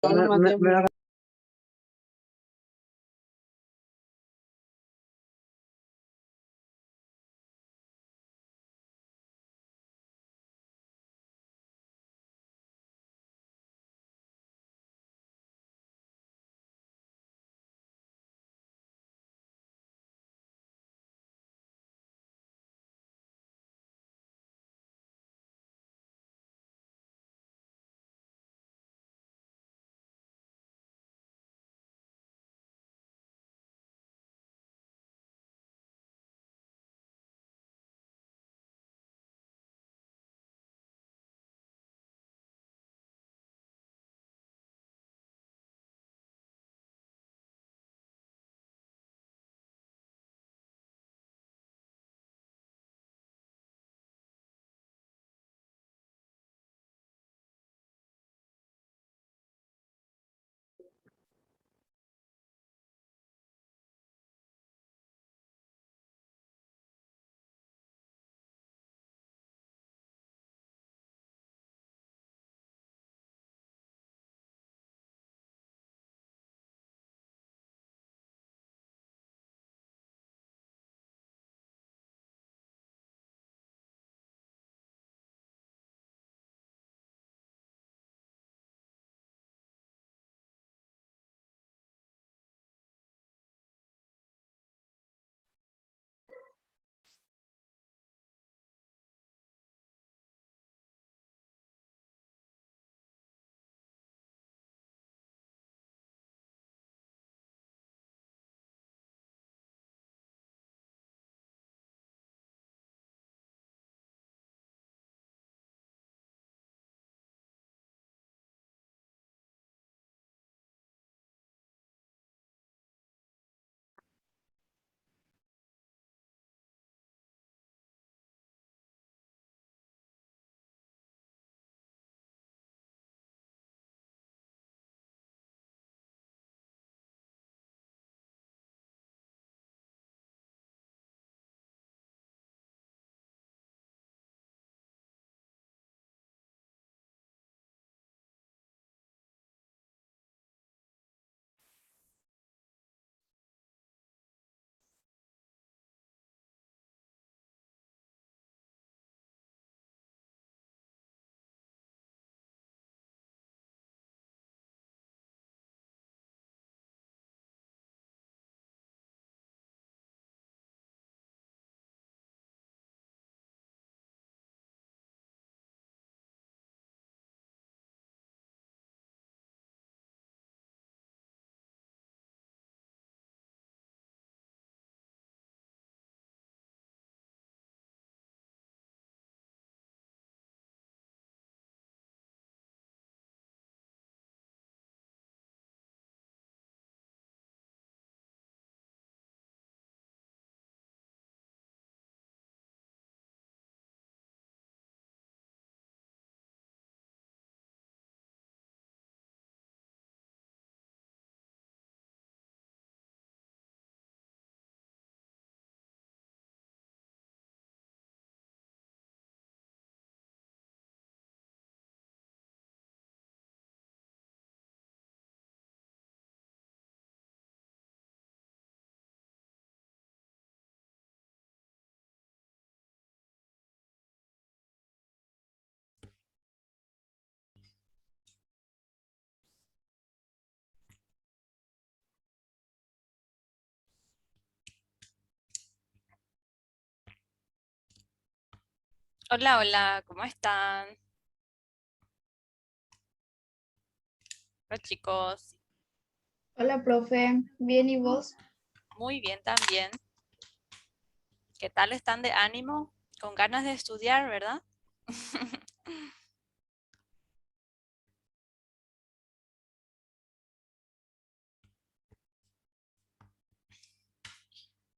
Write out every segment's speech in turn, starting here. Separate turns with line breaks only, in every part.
Me
Hola, hola, ¿cómo están? Hola chicos,
Hola, profe. Bien, ¿y vos?
muy bien también. ¿Qué tal están de ánimo? Con ganas de estudiar, ¿verdad?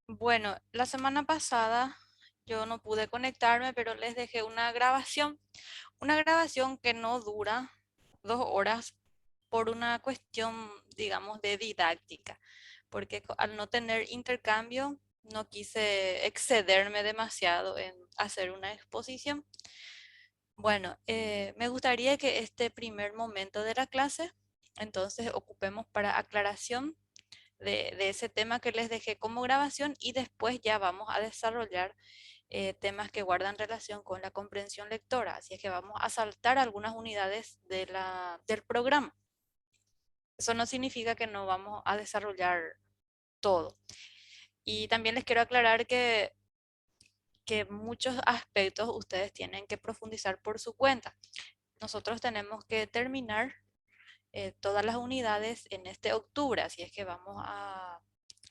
Bueno, la semana pasada yo no pude conectarme, pero les dejé una grabación que no dura 2 horas por una cuestión, digamos, de didáctica, porque al no tener intercambio no quise excederme demasiado en hacer una exposición. Bueno, me gustaría que este primer momento de la clase Entonces ocupemos para aclaración de ese tema que les dejé como grabación y después ya vamos a desarrollar temas que guardan relación con la comprensión lectora. Así es que vamos a saltar algunas unidades del programa. Eso no significa que no vamos a desarrollar todo. Y también les quiero aclarar que muchos aspectos ustedes tienen que profundizar por su cuenta. Nosotros tenemos que terminar todas las unidades en este octubre, así es que vamos a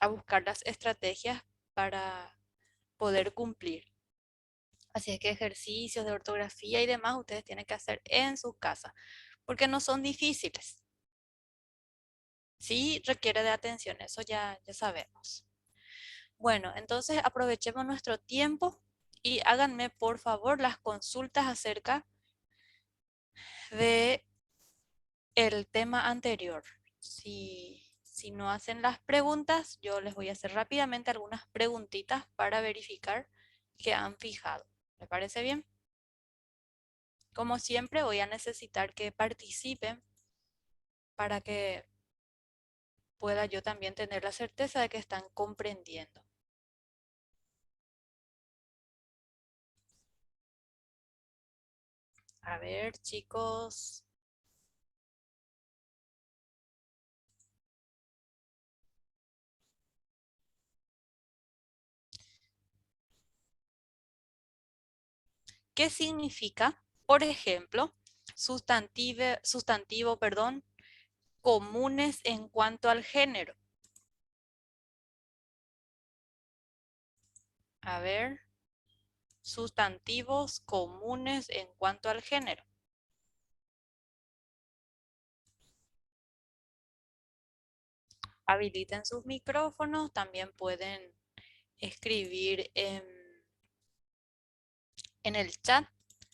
buscar las estrategias para poder cumplir. Así es que ejercicios de ortografía y demás ustedes tienen que hacer en su casa, porque no son difíciles. Sí requiere de atención, eso ya sabemos. Bueno, entonces aprovechemos nuestro tiempo y háganme por favor las consultas acerca de el tema anterior. Si no hacen las preguntas, yo les voy a hacer rápidamente algunas preguntitas para verificar que han fijado. ¿Me parece bien? Como siempre, voy a necesitar que participen para que pueda yo también tener la certeza de que están comprendiendo. A ver, chicos. ¿Qué significa, por ejemplo, sustantivo, perdón, comunes en cuanto al género? A ver, sustantivos comunes en cuanto al género. Habiliten sus micrófonos, también pueden escribir en el chat.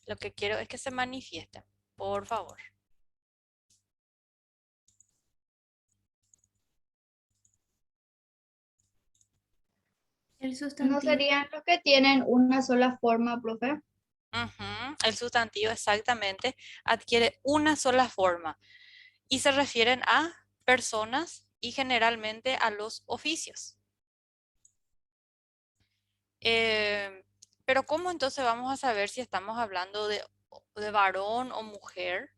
Lo que quiero es que se manifiesten, por favor.
El
¿No
sustantivo.
serían los que tienen una sola forma, profe?
Ujú. El sustantivo exactamente adquiere una sola forma y se refieren a personas y generalmente a los oficios. Eh, pero ¿cómo entonces vamos a saber si estamos hablando de varón o mujer?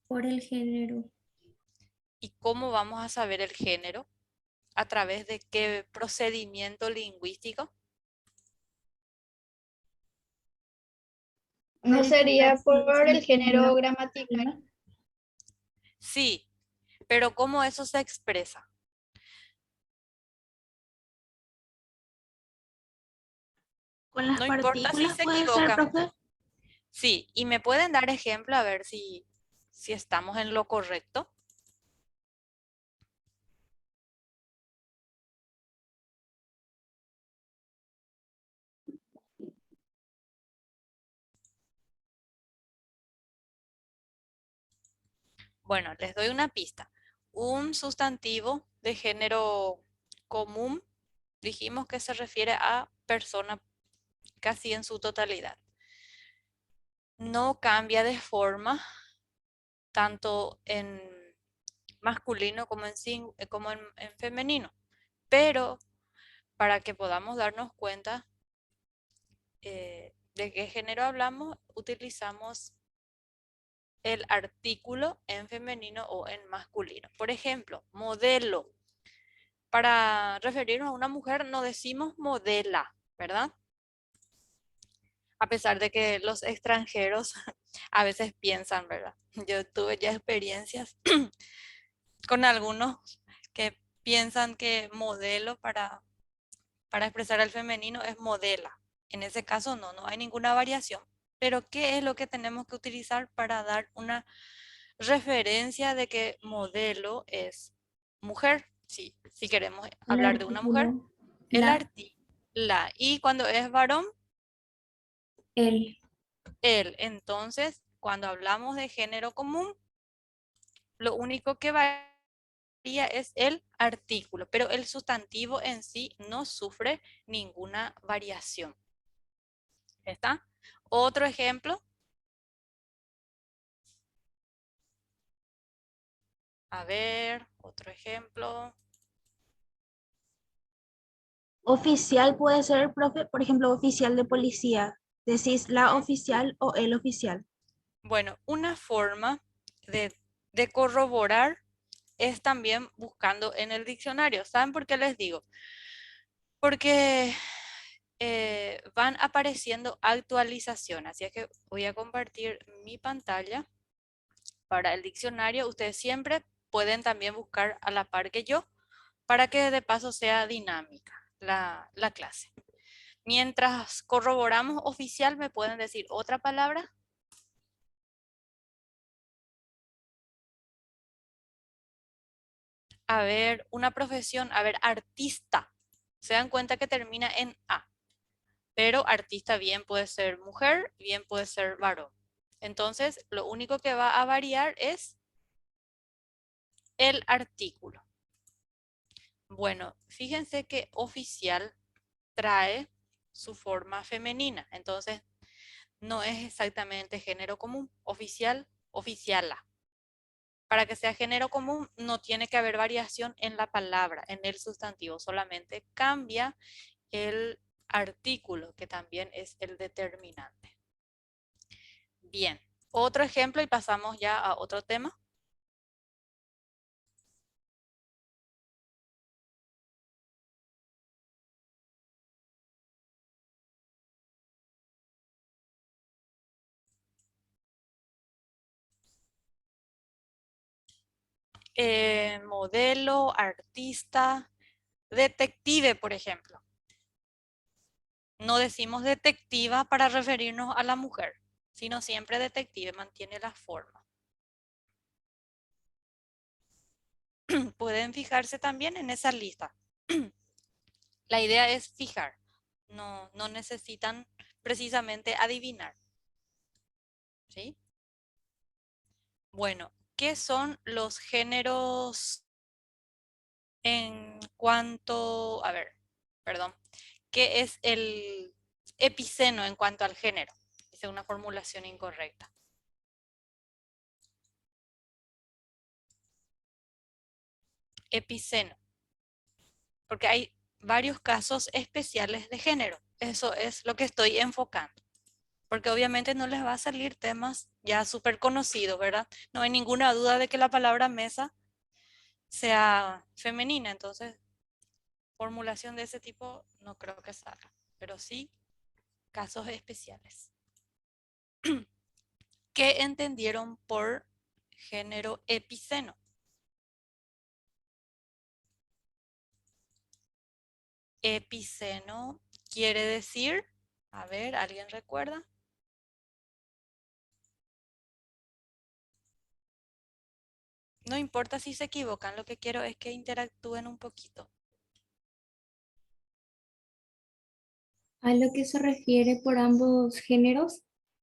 Por el género.
¿Y cómo vamos a saber el género? ¿A través de qué procedimiento lingüístico?
¿No sería por el género gramatical?
Sí, pero ¿cómo eso se expresa?
Con las
No importa si
partículas
se
puede ser,
equivocan.
profe.
Sí, y me pueden dar ejemplo a ver si estamos en lo correcto. Bueno, les doy una pista. Un sustantivo de género común, dijimos que se refiere a persona casi en su totalidad. No cambia de forma tanto en masculino como en femenino, pero para que podamos darnos cuenta de qué género hablamos, utilizamos el artículo en femenino o en masculino. Por ejemplo, modelo. Para referirnos a una mujer no decimos modela, ¿verdad? A pesar de que los extranjeros a veces piensan, ¿verdad? Yo tuve ya experiencias con algunos que piensan que modelo para expresar al femenino es modela. En ese caso no hay ninguna variación. Pero ¿qué es lo que tenemos que utilizar para dar una referencia de que modelo es mujer? Sí, si queremos
El
hablar de una mujer,
artículo.
el
La,
artículo, la. Y cuando es varón,
el.
él. Entonces, cuando hablamos de género común, lo único que varía es el artículo, pero el sustantivo en sí no sufre ninguna variación. ¿Está? Otro ejemplo. A ver, otro ejemplo.
Oficial puede ser, profe, por ejemplo, oficial de policía. Decís la
Ujú.
oficial o el oficial.
Bueno, una forma de corroborar es también buscando en el diccionario. ¿Saben por qué les digo? Porque van apareciendo actualizaciones. Así es que voy a compartir mi pantalla para el diccionario. Ustedes siempre pueden también buscar a la par que yo para que de paso sea dinámica la clase. Mientras corroboramos oficial, ¿me pueden decir otra palabra? A ver, una profesión, a ver, artista. Se dan cuenta que termina en A, pero artista bien puede ser mujer, bien puede ser varón. Entonces, lo único que va a variar es el artículo. Bueno, fíjense que oficial trae su forma femenina, entonces no es exactamente género común. Oficial, oficiala. Para que sea género común no tiene que haber variación en la palabra, en el sustantivo, solamente cambia el artículo, que también es el determinante. Bien, otro ejemplo y pasamos ya a otro tema. Modelo, artista, detective, por ejemplo. No decimos detectiva para referirnos a la mujer, sino siempre detective, mantiene la forma. Pueden fijarse también en esa lista. La idea es fijar, no necesitan precisamente adivinar. ¿Sí? Bueno, ¿qué son los géneros en cuanto, a ver, perdón, qué es el epiceno en cuanto al género? Hice una formulación incorrecta. Epiceno, porque hay varios casos especiales de género. Eso es lo que estoy enfocando. Porque obviamente no les va a salir temas ya súper conocidos, ¿verdad? No hay ninguna duda de que la palabra mesa sea femenina, entonces formulación de ese tipo no creo que salga, pero sí casos especiales. ¿Qué entendieron por género epiceno? Epiceno quiere decir, a ver, ¿alguien recuerda? No importa si se equivocan, lo que quiero es que interactúen un poquito.
¿A lo que se refiere por ambos géneros?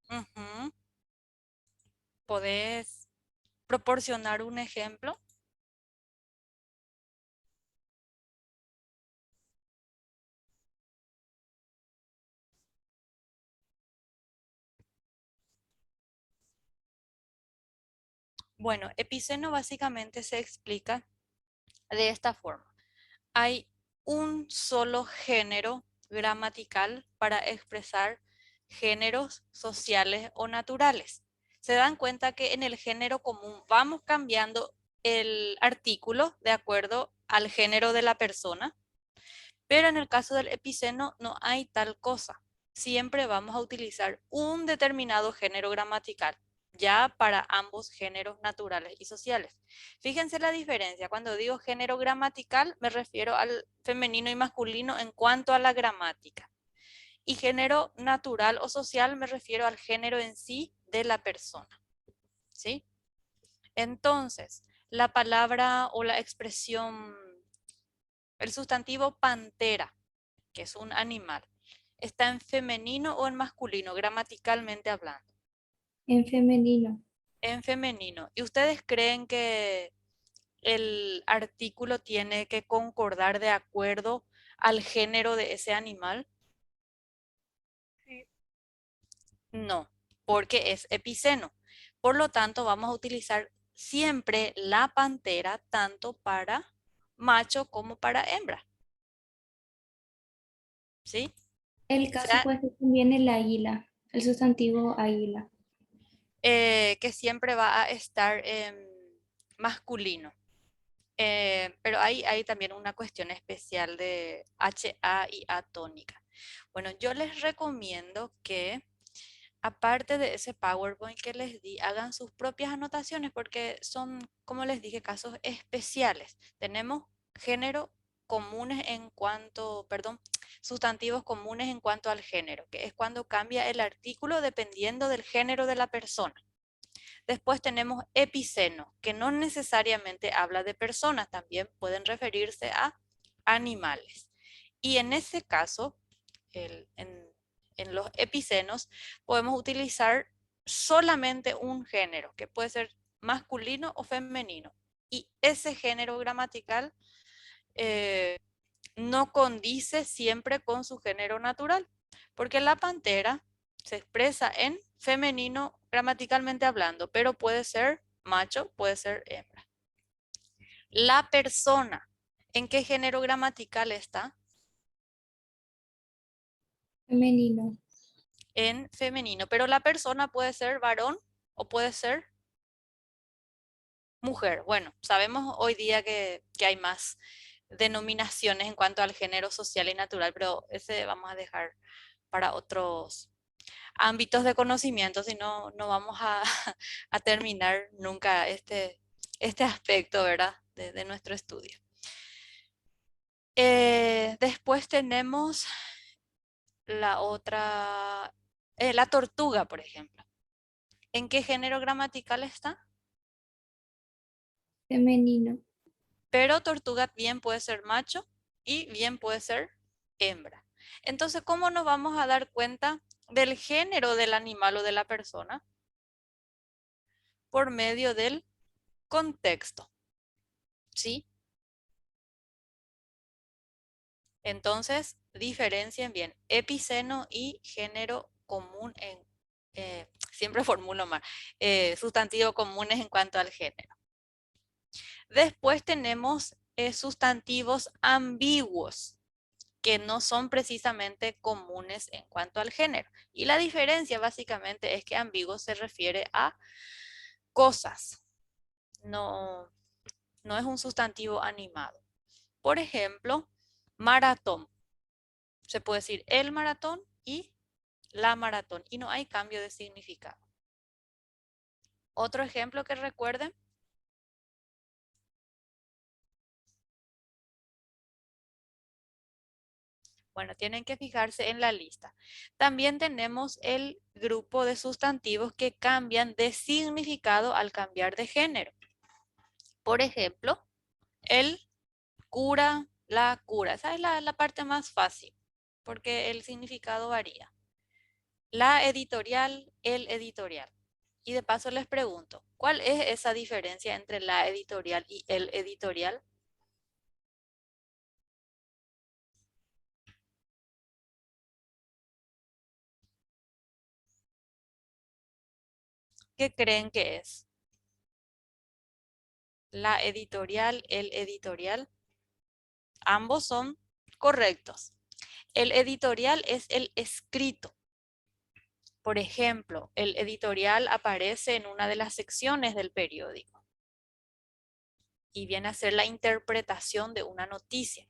Ujú. ¿Podés proporcionar un ejemplo? Bueno, epiceno básicamente se explica de esta forma. Hay un solo género gramatical para expresar géneros sociales o naturales. Se dan cuenta que en el género común vamos cambiando el artículo de acuerdo al género de la persona, pero en el caso del epiceno no hay tal cosa. Siempre vamos a utilizar un determinado género gramatical, ya para ambos géneros naturales y sociales. Fíjense la diferencia. Cuando digo género gramatical, me refiero al femenino y masculino en cuanto a la gramática. Y género natural o social me refiero al género en sí de la persona. ¿Sí? Entonces, la palabra o la expresión, el sustantivo pantera, que es un animal, ¿está en femenino o en masculino, gramaticalmente hablando?
En femenino.
En femenino. ¿Y ustedes creen que el artículo tiene que concordar de acuerdo al género de ese animal?
Sí,
No, porque es epiceno. Por lo tanto, vamos a utilizar siempre la pantera tanto para macho como para hembra. ¿Sí?
El
O
caso
sea,
puede ser también el águila, el sustantivo águila.
que siempre va a estar masculino. Pero hay también una cuestión especial de HA y A tónica. Bueno, yo les recomiendo que, aparte de ese PowerPoint que les di, hagan sus propias anotaciones porque son, como les dije, casos especiales. Tenemos género comunes en cuanto, perdón, sustantivos comunes en cuanto al género, que es cuando cambia el artículo dependiendo del género de la persona. Después tenemos epiceno, que no necesariamente habla de personas, también pueden referirse a animales. Y en ese caso, en los epicenos, podemos utilizar solamente un género, que puede ser masculino o femenino. Y ese género gramatical no condice siempre con su género natural, porque la pantera se expresa en femenino gramaticalmente hablando, pero puede ser macho, puede ser hembra. La persona, ¿en qué género gramatical está?
Femenino.
En femenino, pero la persona puede ser varón o puede ser mujer. Bueno, sabemos hoy día que hay más denominaciones en cuanto al género social y natural, pero ese vamos a dejar para otros ámbitos de conocimiento, si no, no vamos a, a terminar nunca este aspecto, ¿verdad? De nuestro estudio. Después tenemos la otra, la tortuga, por ejemplo. ¿En qué género gramatical está?
Femenino.
Pero tortuga bien puede ser macho y bien puede ser hembra. Entonces, ¿cómo nos vamos a dar cuenta del género del animal o de la persona? Por medio del contexto, ¿sí? Entonces, diferencien bien epiceno y género común siempre formulo mal, sustantivo comunes en cuanto al género. Después tenemos sustantivos ambiguos, que no son precisamente comunes en cuanto al género. Y la diferencia básicamente es que ambiguo se refiere a cosas, no, no es un sustantivo animado. Por ejemplo, maratón. Se puede decir el maratón y la maratón y no hay cambio de significado. Otro ejemplo que recuerden. Bueno, tienen que fijarse en la lista. También tenemos el grupo de sustantivos que cambian de significado al cambiar de género. Por ejemplo, el cura, la cura. Esa es la parte más fácil porque el significado varía. La editorial, el editorial. Y de paso les pregunto, ¿cuál es esa diferencia entre la editorial y el editorial? ¿Qué creen que es? La editorial, el editorial. Ambos son correctos. El editorial es el escrito. Por ejemplo, el editorial aparece en una de las secciones del periódico y viene a ser la interpretación de una noticia.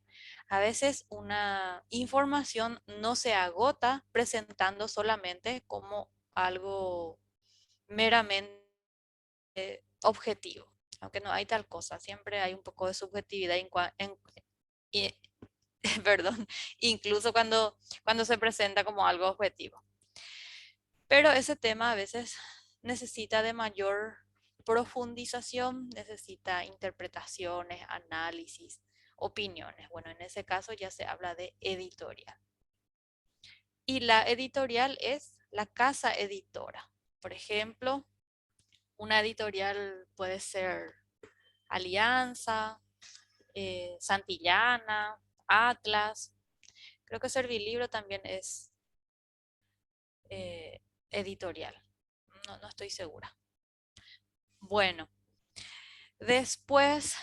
A veces una información no se agota presentando solamente como algo meramente objetivo, aunque no hay tal cosa, siempre hay un poco de subjetividad y- perdón, incluso cuando se presenta como algo objetivo. Pero ese tema a veces necesita de mayor profundización, necesita interpretaciones, análisis, opiniones. Bueno, en ese caso ya se habla de editorial. Y la editorial es la casa editora. Por ejemplo, una editorial puede ser Alianza, Santillana, Atlas. Creo que Servilibro también es editorial. No estoy segura. Bueno, después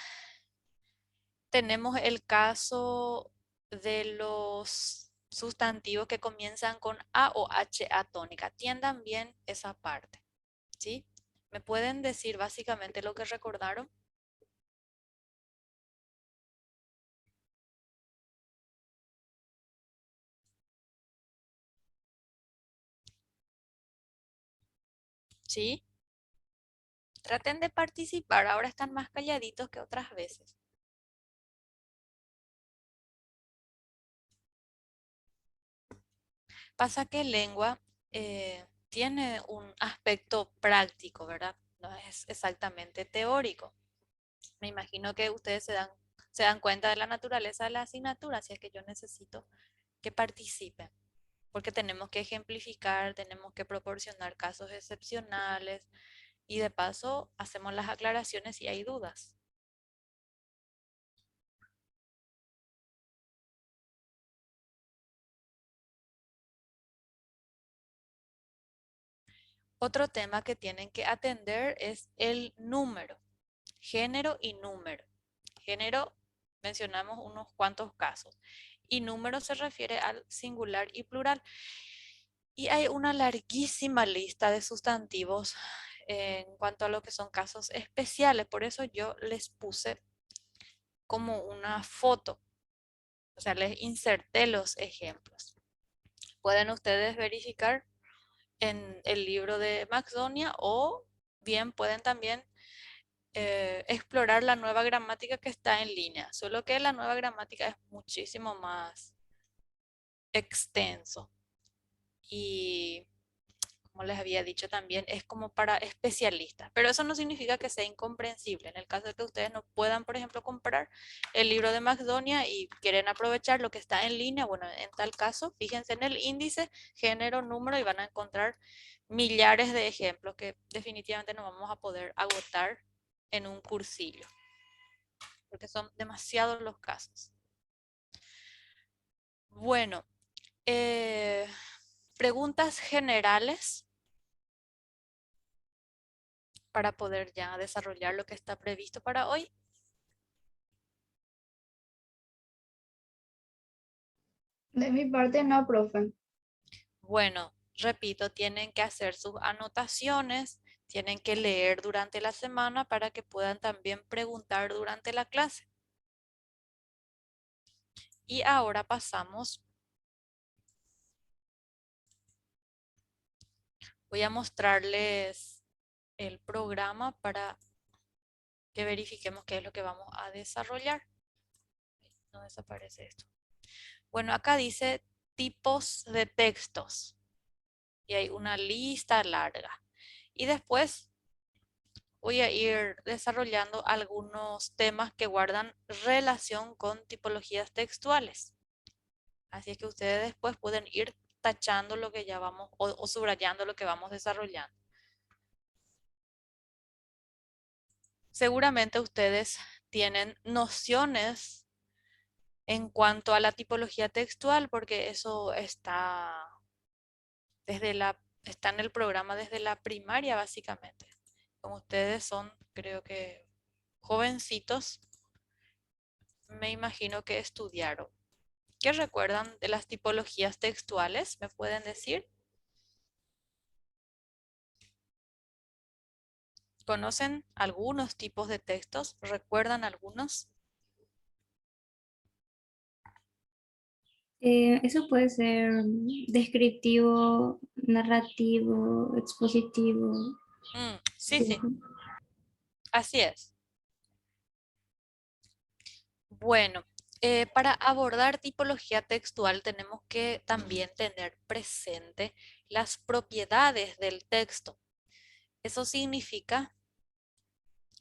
tenemos el caso de los sustantivos que comienzan con A o H atónica. Atiendan bien esa parte, ¿sí? ¿Me pueden decir básicamente lo que recordaron? ¿Sí? Traten de participar, ahora están más calladitos que otras veces. Pasa que lengua tiene un aspecto práctico, ¿verdad? No es exactamente teórico. Me imagino que ustedes se dan cuenta de la naturaleza de la asignatura, así es que yo necesito que participen, porque tenemos que ejemplificar, tenemos que proporcionar casos excepcionales y de paso hacemos las aclaraciones si hay dudas. Otro tema que tienen que atender es el número, género y número. Género, mencionamos unos cuantos casos. Y número se refiere al singular y plural. Y hay una larguísima lista de sustantivos en cuanto a lo que son casos especiales. Por eso yo les puse como una foto. O sea, les inserté los ejemplos. Pueden ustedes verificar en el libro de Maxdonia o bien pueden también explorar la nueva gramática que está en línea. Solo que la nueva gramática es muchísimo más extenso y como les había dicho también es como para especialistas, pero eso no significa que sea incomprensible. En el caso de que ustedes no puedan, por ejemplo, comprar el libro de Maxdonia y quieren aprovechar lo que está en línea, bueno, en tal caso, fíjense en el índice, género, número y van a encontrar millares de ejemplos que definitivamente no vamos a poder agotar en un cursillo, porque son demasiados los casos. Bueno, preguntas generales para poder ya desarrollar lo que está previsto para hoy.
De mi parte no, profe.
Bueno, repito, tienen que hacer sus anotaciones, tienen que leer durante la semana para que puedan también preguntar durante la clase. Y ahora pasamos. Voy a mostrarles el programa para que verifiquemos qué es lo que vamos a desarrollar. No desaparece esto. Bueno, acá dice tipos de textos. Y hay una lista larga. Y después voy a ir desarrollando algunos temas que guardan relación con tipologías textuales. Así es que ustedes después pueden ir tachando lo que ya vamos o subrayando lo que vamos desarrollando. Seguramente ustedes tienen nociones en cuanto a la tipología textual porque eso está en el programa desde la primaria básicamente. Como ustedes son, creo que jovencitos, me imagino que estudiaron. ¿Qué recuerdan de las tipologías textuales? ¿Me pueden decir? ¿Conocen algunos tipos de textos? ¿Recuerdan algunos?
Eso puede ser descriptivo, narrativo, expositivo.
Sí, sí, así es. Bueno, para abordar tipología textual tenemos que también tener presente las propiedades del texto. Eso significa,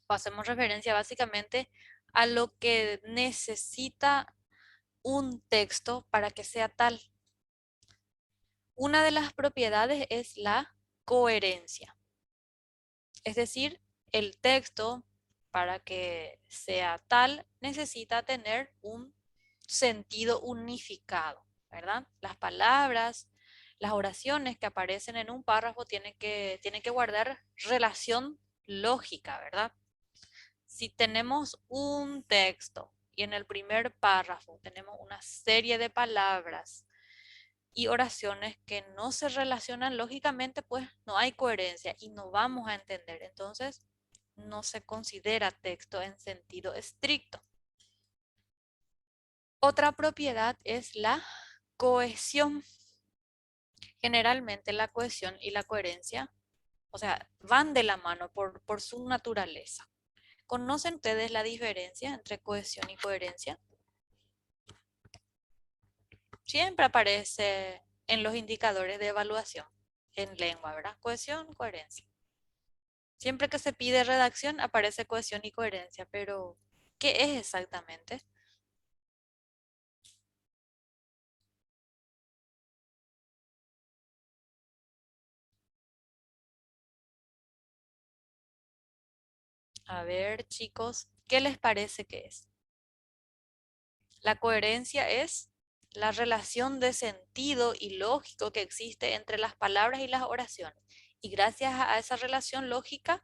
o hacemos referencia básicamente a lo que necesita un texto para que sea tal. Una de las propiedades es la coherencia. Es decir, el texto, para que sea tal, necesita tener un sentido unificado, ¿verdad? Las palabras, Las oraciones que aparecen en un párrafo tienen que guardar relación lógica, ¿verdad? Si tenemos un texto y en el primer párrafo tenemos una serie de palabras y oraciones que no se relacionan lógicamente, pues no hay coherencia y no vamos a entender. Entonces, no se considera texto en sentido estricto. Otra propiedad es la cohesión. Generalmente la cohesión y la coherencia, o sea, van de la mano por su naturaleza. ¿Conocen ustedes la diferencia entre cohesión y coherencia? Siempre aparece en los indicadores de evaluación en lengua, ¿verdad? Cohesión, coherencia. Siempre que se pide redacción aparece cohesión y coherencia, pero ¿qué es exactamente? A ver, chicos, ¿qué les parece que es? La coherencia es la relación de sentido y lógico que existe entre las palabras y las oraciones. Y gracias a esa relación lógica,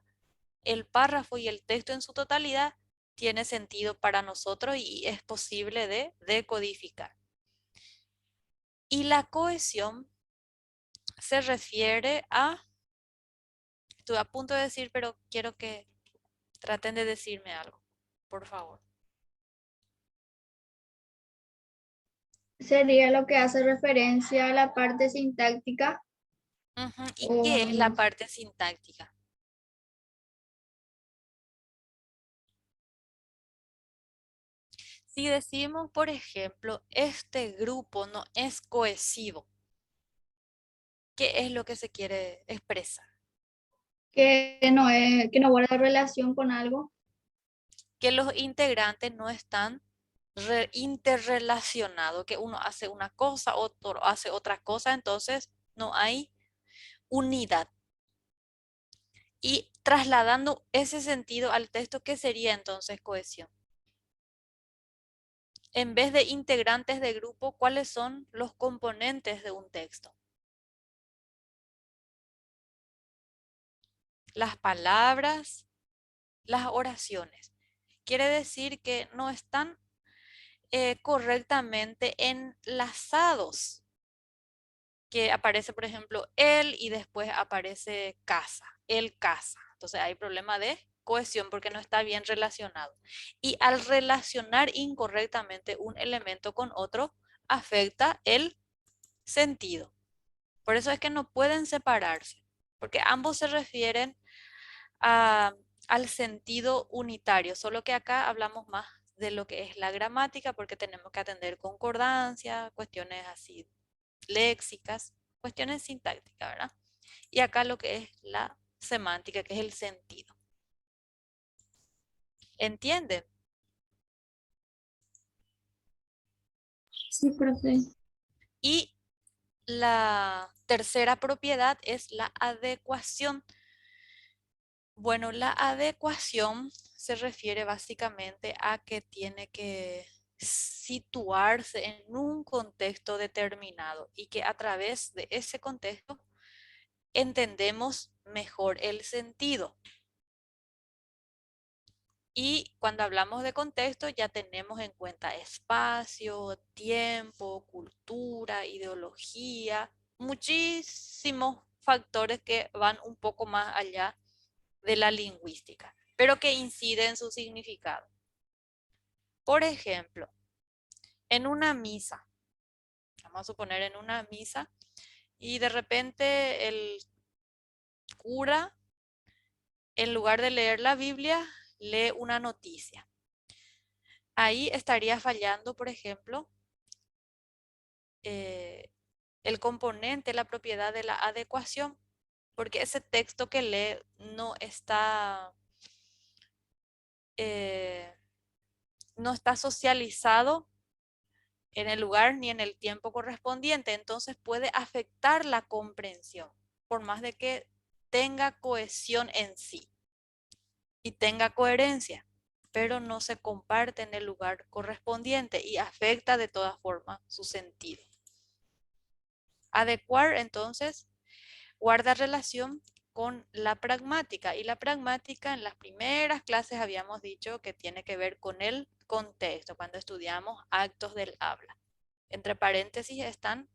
el párrafo y el texto en su totalidad tiene sentido para nosotros y es posible de decodificar. Y la cohesión se refiere a, estoy a punto de decir, pero quiero que traten de decirme algo, por favor.
Sería lo que hace referencia a la parte sintáctica.
Ujú. ¿Y
o
qué es la parte sintáctica? Si decimos, por ejemplo, este grupo no es cohesivo, ¿qué es lo que se quiere expresar?
que no guarda relación con algo.
Que los integrantes no están interrelacionados, que uno hace una cosa, otro hace otra cosa, entonces no hay unidad. Y trasladando ese sentido al texto, ¿qué sería entonces cohesión? En vez de integrantes de grupo, ¿cuáles son los componentes de un texto? Las palabras, las oraciones. Quiere decir que no están correctamente enlazados, que aparece, por ejemplo, él y después aparece casa, él casa. Entonces hay problema de cohesión porque no está bien relacionado. Y al relacionar incorrectamente un elemento con otro, afecta el sentido. Por eso es que no pueden separarse, porque ambos se refieren a- al sentido unitario, solo que acá hablamos más de lo que es la gramática, porque tenemos que atender concordancia, cuestiones así léxicas, cuestiones sintácticas, ¿verdad? Y acá lo que es la semántica, que es el sentido. ¿Entienden?
Sí, profe.
Y la tercera propiedad es la adecuación. Bueno, la adecuación se refiere básicamente a que tiene que situarse en un contexto determinado y que a través de ese contexto entendemos mejor el sentido. Y cuando hablamos de contexto ya tenemos en cuenta espacio, tiempo, cultura, ideología, muchísimos factores que van un poco más allá de la lingüística, pero que inciden en su significado. Por ejemplo, en una misa, vamos a suponer en una misa, y de repente el cura, en lugar de leer la Biblia, lee una noticia. Ahí estaría fallando, por ejemplo, eh, el componente, la propiedad de la adecuación, porque ese texto que lee eh, no está socializado en el lugar ni en el tiempo correspondiente, entonces puede afectar la comprensión, por más de que tenga cohesión en sí y tenga coherencia, pero no se comparte en el lugar correspondiente y afecta de todas formas su sentido. Adecuar, entonces, guarda relación con la pragmática. Y la pragmática en las primeras clases habíamos dicho que tiene que ver con el contexto, cuando estudiamos actos del habla. Entre paréntesis están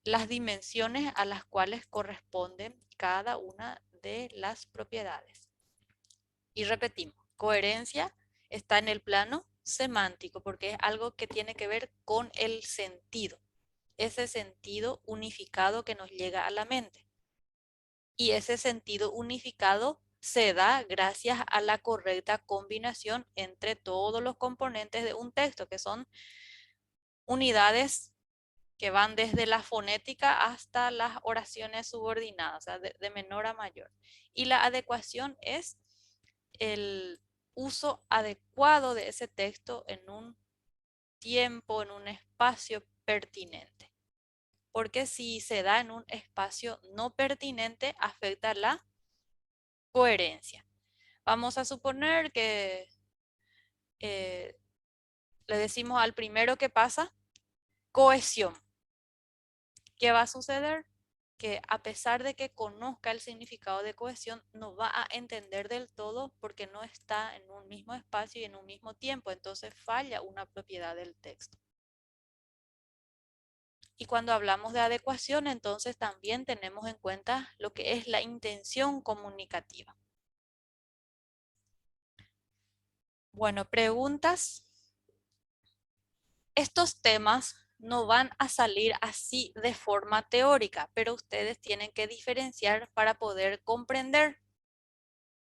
las dimensiones a las cuales corresponden cada una de las propiedades. Y repetimos, coherencia está en el plano semántico porque es algo que tiene que ver con el sentido, ese sentido unificado que nos llega a la mente. Y ese sentido unificado se da gracias a la correcta combinación entre todos los componentes de un texto, que son unidades que van desde la fonética hasta las oraciones subordinadas, o sea, de menor a mayor. Y la adecuación es el uso adecuado de ese texto en un tiempo, en un espacio pertinente. Porque si se da en un espacio no pertinente, afecta la coherencia. Vamos a suponer que le decimos al primero que pasa, cohesión. ¿Qué va a suceder? Que a pesar de que conozca el significado de cohesión, no va a entender del todo porque no está en un mismo espacio y en un mismo tiempo. Entonces falla una propiedad del texto. Y cuando hablamos de adecuación, entonces también tenemos en cuenta lo que es la intención comunicativa. Bueno, preguntas. Estos temas no van a salir así de forma teórica, pero ustedes tienen que diferenciar para poder comprender,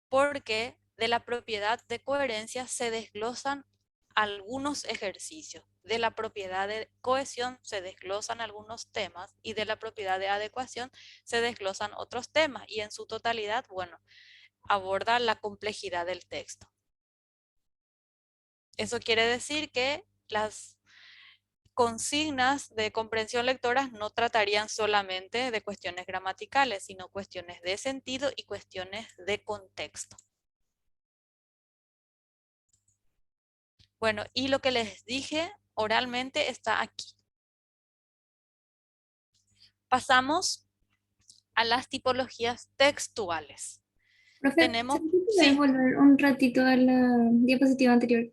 porque de la propiedad de coherencia se desglosan algunos ejercicios, de la propiedad de cohesión se desglosan algunos temas y de la propiedad de adecuación se desglosan otros temas y en su totalidad, bueno, aborda la complejidad del texto. Eso quiere decir que las consignas de comprensión lectora no tratarían solamente de cuestiones gramaticales, sino cuestiones de sentido y cuestiones de contexto. Bueno, y lo que les dije oralmente está aquí. Pasamos a las tipologías textuales.
Profe,
Tenemos,
¿se puede
sí,
volver un ratito a la diapositiva anterior?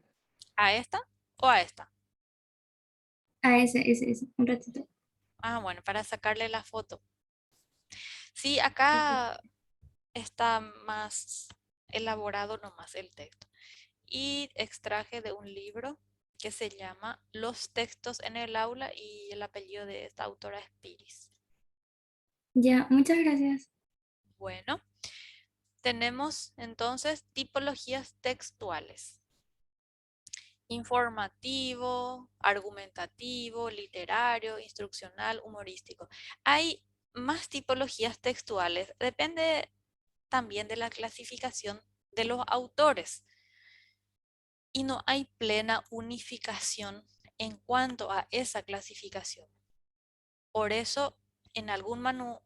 a esta o a esta.
A ese, un ratito.
Ah, bueno, para sacarle la foto. Sí, acá está más elaborado nomás el texto. Y extraje de un libro que se llama Los textos en el aula y el apellido de esta autora es Piris.
Ya, muchas gracias.
Bueno, tenemos entonces tipologías textuales. Informativo, argumentativo, literario, instruccional, humorístico. Hay más tipologías textuales, depende también de la clasificación de los autores. Y no hay plena unificación en cuanto a esa clasificación. Por eso, en algunos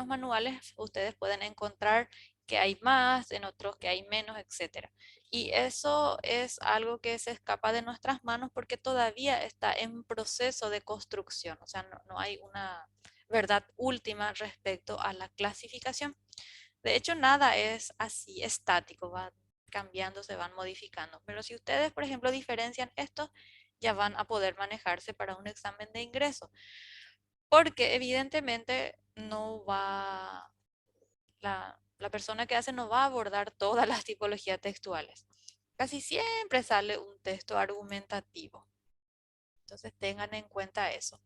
manuales ustedes pueden encontrar que hay más, en otros que hay menos, etc. Y eso es algo que se escapa de nuestras manos porque todavía está en proceso de construcción. O sea, no hay una verdad última respecto a la clasificación. De hecho, nada es así estático, va cambiando, se van modificando. Pero si ustedes, por ejemplo, diferencian esto, ya van a poder manejarse para un examen de ingreso. Porque evidentemente no va, la persona que hace no va a abordar todas las tipologías textuales. Casi siempre sale un texto argumentativo. Entonces tengan en cuenta eso.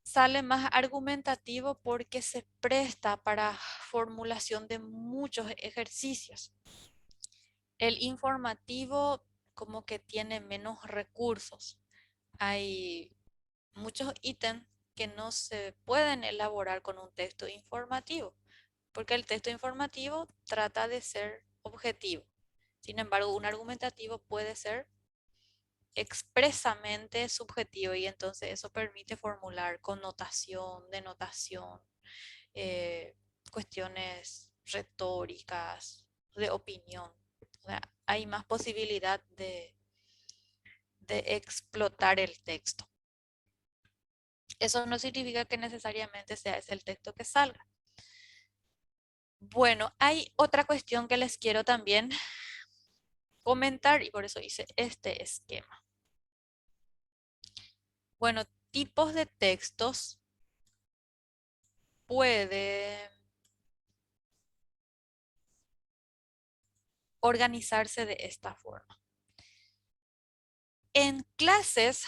Sale más argumentativo porque se presta para formulación de muchos ejercicios. El informativo como que tiene menos recursos. Hay muchos ítems que no se pueden elaborar con un texto informativo, porque el texto informativo trata de ser objetivo. Sin embargo, un argumentativo puede ser expresamente subjetivo y entonces eso permite formular connotación, denotación, cuestiones retóricas, de opinión. O sea, hay más posibilidad de explotar el texto. Eso no significa que necesariamente sea ese el texto que salga. Bueno, hay otra cuestión que les quiero también comentar y por eso hice este esquema. Bueno, tipos de textos pueden organizarse de esta forma. En clases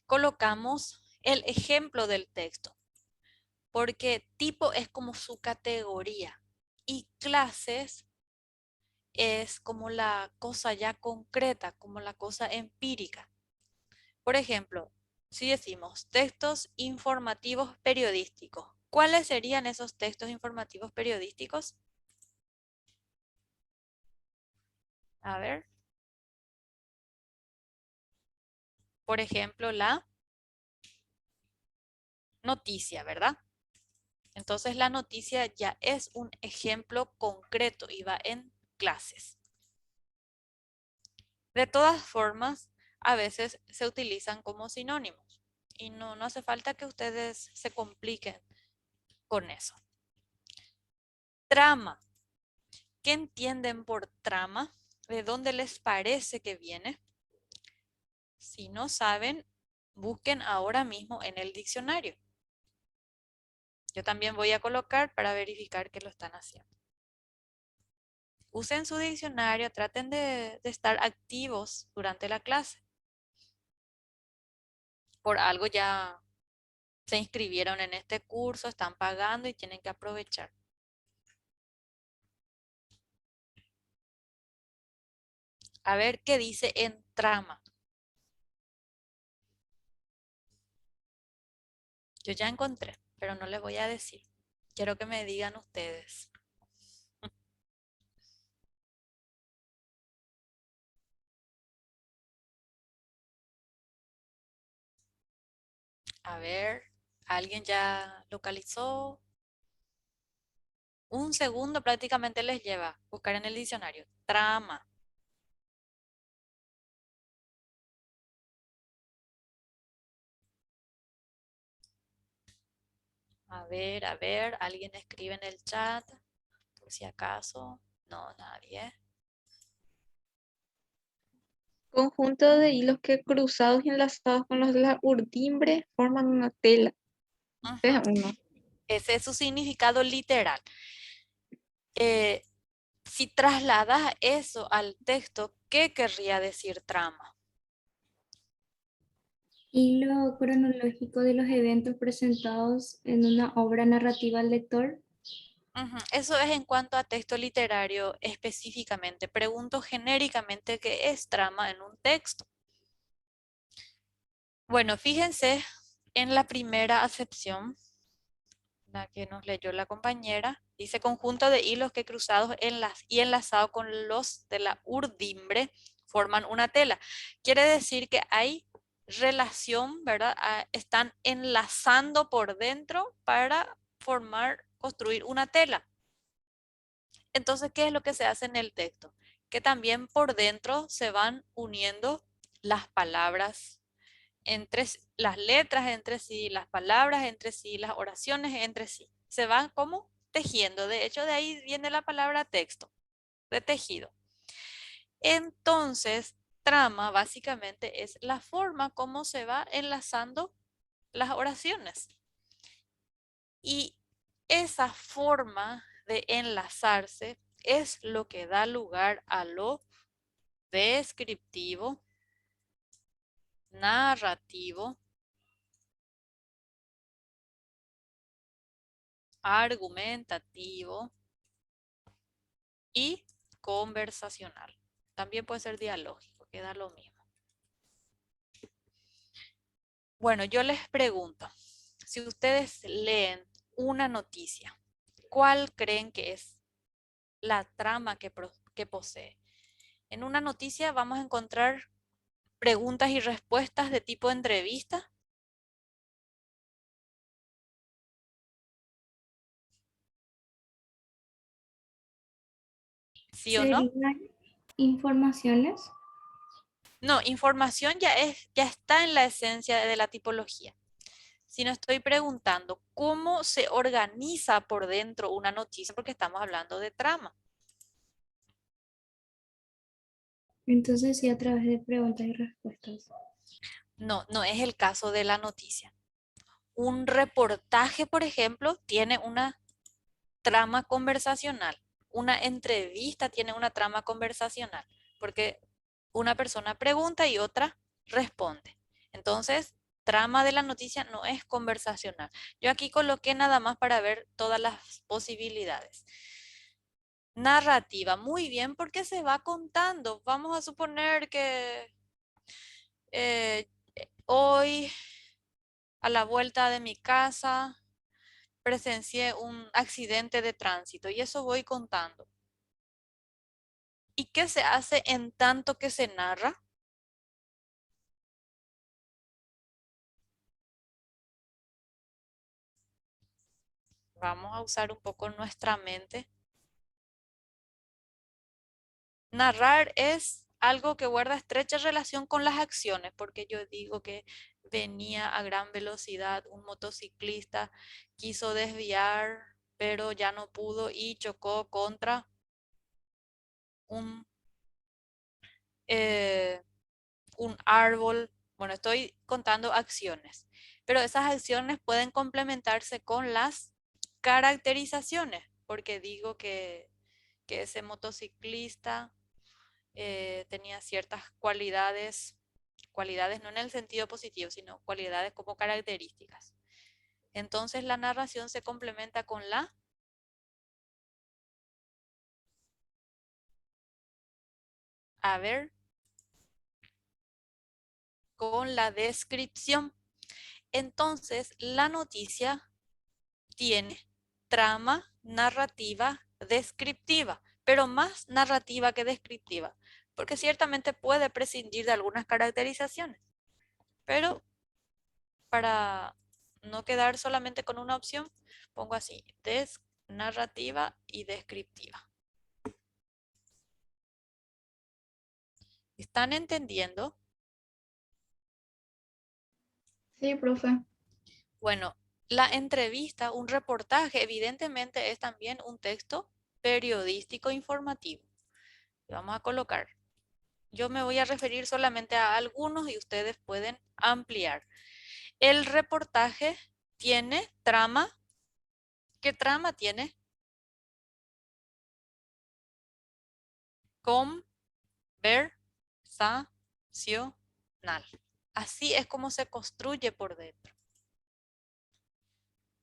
colocamos el ejemplo del texto, porque tipo es como su categoría y clases es como la cosa ya concreta, como la cosa empírica. Por ejemplo, si decimos textos informativos periodísticos, ¿cuáles serían esos textos informativos periodísticos? A ver, por ejemplo, la noticia, ¿verdad? Entonces la noticia ya es un ejemplo concreto y va en clases. De todas formas, a veces se utilizan como sinónimos y no hace falta que ustedes se compliquen con eso. Trama. ¿Qué entienden por trama? ¿De dónde les parece que viene? Si no saben, busquen ahora mismo en el diccionario. Yo también voy a colocar para verificar que lo están haciendo. Usen su diccionario, traten de estar activos durante la clase. Por algo ya se inscribieron en este curso, están pagando y tienen que aprovechar. A ver qué dice en trama. Yo ya encontré, pero no les voy a decir. Quiero que me digan ustedes. A ver, ¿alguien ya localizó? Un segundo prácticamente les lleva buscar en el diccionario. Trama. A ver, alguien escribe en el chat, por si acaso. No, nadie.
Conjunto de hilos que cruzados y enlazados con los de la urdimbre forman una tela. Es
Ujú.
uno.
Ese es su significado literal. Eh, si trasladas eso al texto, ¿qué querría decir trama?
Hilo cronológico de los eventos presentados en una obra narrativa al lector.
Ujú. Eso es en cuanto a texto literario específicamente. Pregunto genéricamente qué es trama en un texto. Bueno, fíjense en la primera acepción, la que nos leyó la compañera. Dice conjunto de hilos que cruzados y enlazados con los de la urdimbre forman una tela. Quiere decir que hay relación, ¿verdad? Están enlazando por dentro para construir una tela. Entonces, ¿qué es lo que se hace en el texto? Que también por dentro se van uniendo las palabras las letras entre sí, las palabras entre sí, las oraciones entre sí. Se van como tejiendo. De hecho, de ahí viene la palabra texto, de tejido. Entonces, trama básicamente es la forma como se va enlazando las oraciones. Y esa forma de enlazarse es lo que da lugar a lo descriptivo, narrativo, argumentativo y conversacional. También puede ser dialógico, queda lo mismo. Bueno, yo les pregunto, si ustedes leen una noticia, ¿cuál creen que es la trama que posee? En una noticia vamos a encontrar preguntas y respuestas de tipo entrevista. ¿Sí o no?
¿Serían informaciones?
No, información ya está en la esencia de la tipología. sino estoy preguntando cómo se organiza por dentro una noticia, porque estamos hablando de trama.
Entonces sí, a través de preguntas y respuestas.
No, no es el caso de la noticia. Un reportaje, por ejemplo, tiene una trama conversacional. Una entrevista tiene una trama conversacional, porque una persona pregunta y otra responde. Entonces, trama de la noticia no es conversacional. Yo aquí coloqué nada más para ver todas las posibilidades. Narrativa, muy bien, porque se va contando. Vamos a suponer que hoy a la vuelta de mi casa presencié un accidente de tránsito y eso voy contando. ¿Y qué se hace en tanto que se narra? Vamos a usar un poco nuestra mente. Narrar es algo que guarda estrecha relación con las acciones, porque yo digo que venía a gran velocidad un motociclista, quiso desviar, pero ya no pudo y chocó contra un, eh, un árbol. Bueno, estoy contando acciones, pero esas acciones pueden complementarse con las caracterizaciones, porque digo que ese motociclista tenía ciertas cualidades, cualidades no en el sentido positivo, sino cualidades como características. Entonces la narración se complementa con a ver, con la descripción. Entonces la noticia tiene trama, narrativa, descriptiva, pero más narrativa que descriptiva, porque ciertamente puede prescindir de algunas caracterizaciones, pero para no quedar solamente con una opción, pongo así, narrativa y descriptiva. ¿Están entendiendo?
Sí, profe.
Bueno, la entrevista, un reportaje, evidentemente es también un texto periodístico informativo. Vamos a colocar. Yo me voy a referir solamente a algunos y ustedes pueden ampliar. El reportaje tiene trama. ¿Qué trama tiene? Conversacional. Así es como se construye por dentro.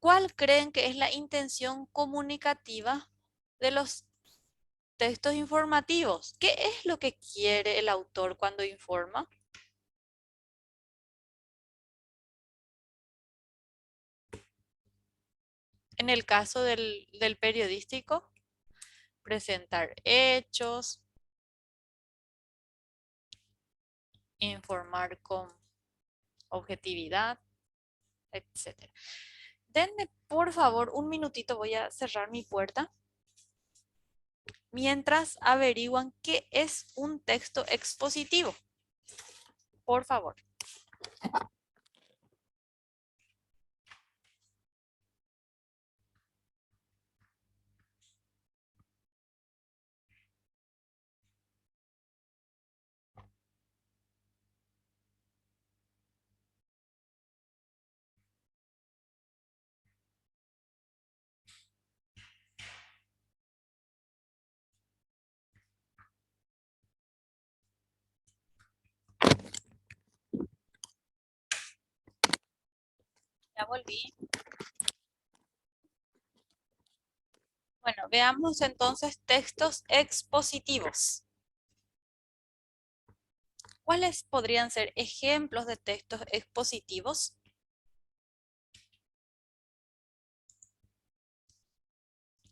¿Cuál creen que es la intención comunicativa de los textos informativos? ¿Qué es lo que quiere el autor cuando informa? En el caso del periodístico, presentar hechos, informar con objetividad, etcétera. Denme, por favor, un minutito, voy a cerrar mi puerta. Mientras averiguan qué es un texto expositivo. Por favor. Ya volví. Bueno, veamos entonces textos expositivos. ¿Cuáles podrían ser ejemplos de textos expositivos?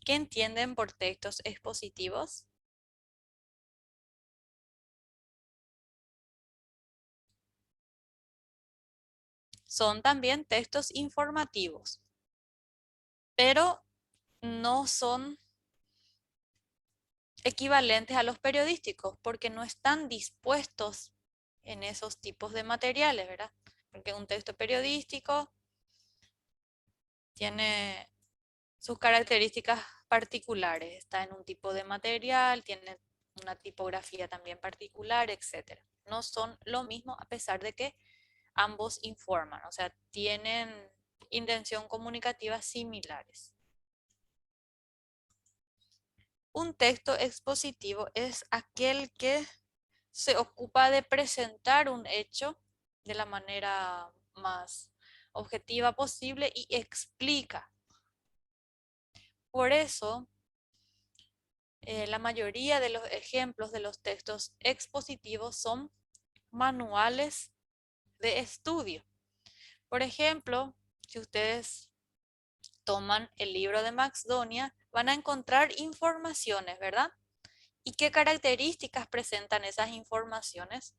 ¿Qué entienden por textos expositivos? Son también textos informativos, pero no son equivalentes a los periodísticos porque no están dispuestos en esos tipos de materiales, ¿verdad? Porque un texto periodístico tiene sus características particulares. Está en un tipo de material, tiene una tipografía también particular, etc. No son lo mismo a pesar de que ambos informan, o sea, tienen intención comunicativa similares. Un texto expositivo es aquel que se ocupa de presentar un hecho de la manera más objetiva posible y explica. Por eso, la mayoría de los ejemplos de los textos expositivos son manuales de estudio. Por ejemplo, si ustedes toman el libro de Maxdonia, van a encontrar informaciones, ¿verdad? ¿Y qué características presentan esas informaciones?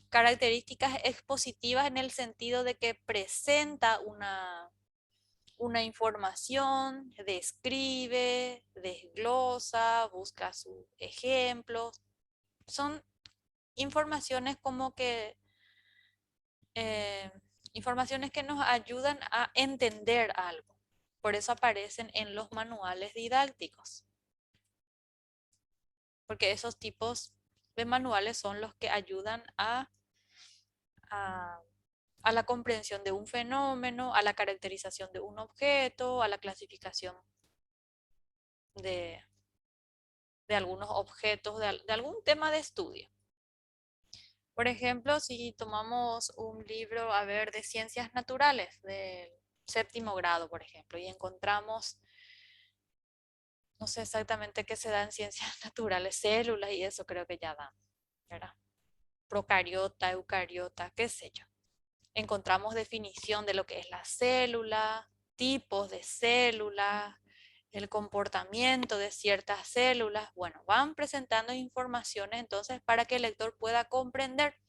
Características expositivas en el sentido de que presenta una información, describe, desglosa, busca sus ejemplos. Son informaciones como que eh, informaciones que nos ayudan a entender algo. Por eso aparecen en los manuales didácticos. Porque esos tipos de manuales son los que ayudan a, a la comprensión de un fenómeno, a la caracterización de un objeto, a la clasificación de, de algunos objetos, de algún tema de estudio. Por ejemplo, si tomamos un libro, a ver, de ciencias naturales, del séptimo grado, por ejemplo, y encontramos, no sé exactamente qué se da en ciencias naturales, células y eso creo que ya dan, ¿verdad? Procariota, eucariota, qué sé yo. Encontramos definición de lo que es la célula, tipos de células, el comportamiento de ciertas células. Bueno, van presentando informaciones entonces para que el lector pueda comprender.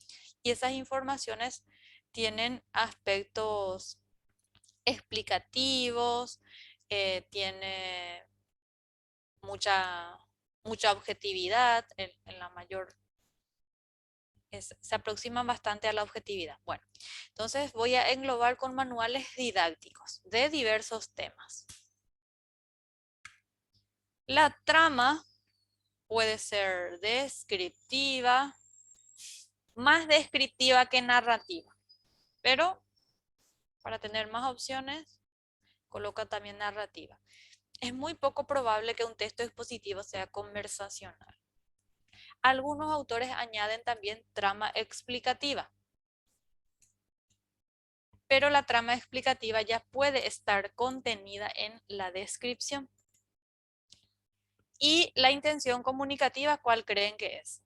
Y esas informaciones tienen aspectos explicativos, tiene mucha objetividad en la mayor se aproximan bastante a la objetividad. Bueno, entonces voy a englobar con manuales didácticos de diversos temas. La trama puede ser descriptiva, más descriptiva que narrativa, pero para tener más opciones, coloca también narrativa. Es muy poco probable que un texto expositivo sea conversacional. Algunos autores añaden también trama explicativa, pero la trama explicativa ya puede estar contenida en la descripción. Y la intención comunicativa, ¿cuál creen que es?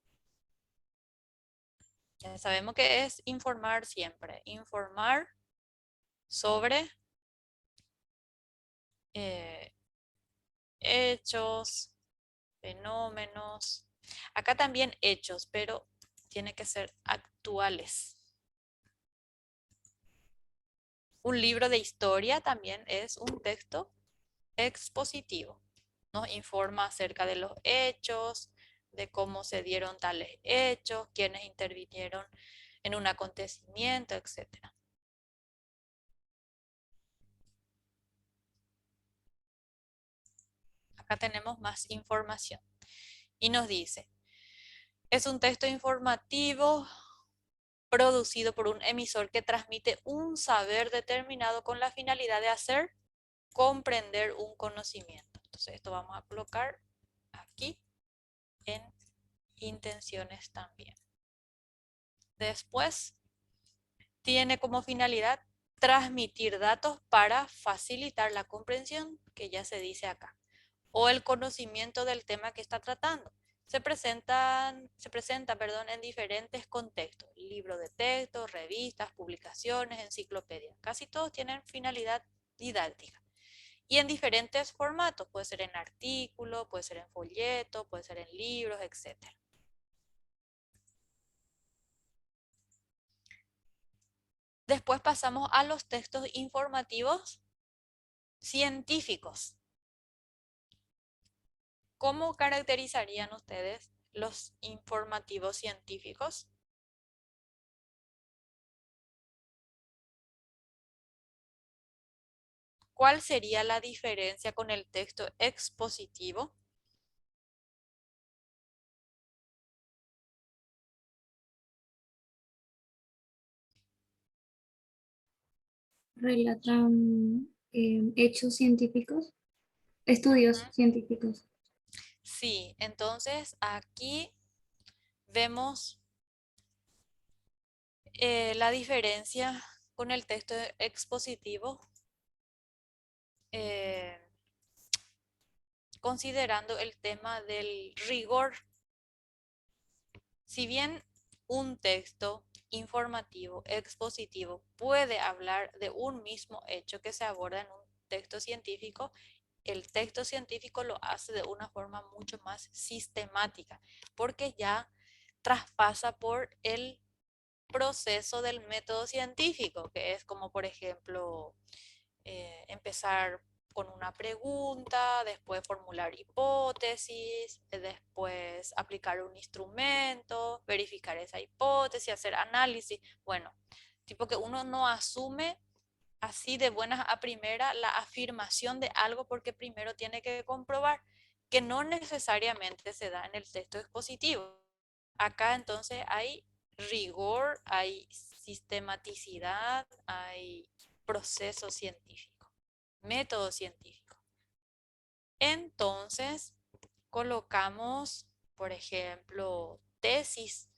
Ya sabemos que es informar siempre, informar sobre hechos, fenómenos. Acá también hechos, pero tiene que ser actuales. Un libro de historia también es un texto expositivo. Nos informa acerca de los hechos, de cómo se dieron tales hechos, quiénes intervinieron en un acontecimiento, etc. Acá tenemos más información. Y nos dice, es un texto informativo producido por un emisor que transmite un saber determinado con la finalidad de hacer comprender un conocimiento. Entonces esto vamos a colocar aquí en intenciones también. Después tiene como finalidad transmitir datos para facilitar la comprensión, que ya se dice acá, o el conocimiento del tema que está tratando. Se presenta, en diferentes contextos, libros de texto, revistas, publicaciones, enciclopedias. Casi todos tienen finalidad didáctica. Y en diferentes formatos, puede ser en artículo, puede ser en folleto, puede ser en libros, etc. Después pasamos a los textos informativos científicos. ¿Cómo caracterizarían ustedes los informativos científicos? ¿Cuál sería la diferencia con el texto expositivo?
Relatan hechos científicos, estudios
Ujú.
científicos.
Sí, entonces aquí vemos la diferencia con el texto expositivo, eh, considerando el tema del rigor. Si bien un texto informativo, expositivo, puede hablar de un mismo hecho que se aborda en un texto científico, el texto científico lo hace de una forma mucho más sistemática, porque ya traspasa por el proceso del método científico, que es como, por ejemplo, empezar con una pregunta, después formular hipótesis, después aplicar un instrumento, verificar esa hipótesis, hacer análisis. Bueno, tipo que uno no asume así de buenas a primera la afirmación de algo porque primero tiene que comprobar que no necesariamente se da en el texto expositivo. Acá entonces hay rigor, hay sistematicidad, hay proceso científico, método científico. Entonces, colocamos, por ejemplo, tesis,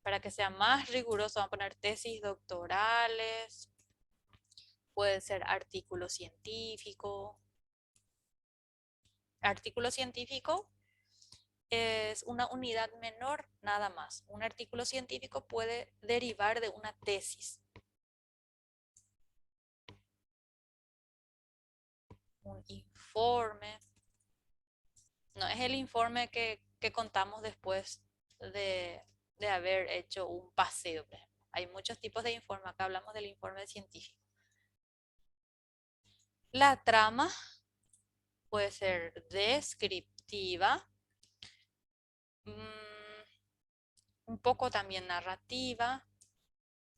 para que sea más riguroso, vamos a poner tesis doctorales, puede ser artículo científico. Artículo científico es una unidad menor nada más. Un artículo científico puede derivar de una tesis. Un informe. No es el informe que contamos después de haber hecho un paseo. Hay muchos tipos de informe. Acá hablamos del informe científico. La trama puede ser descriptiva, un poco también narrativa,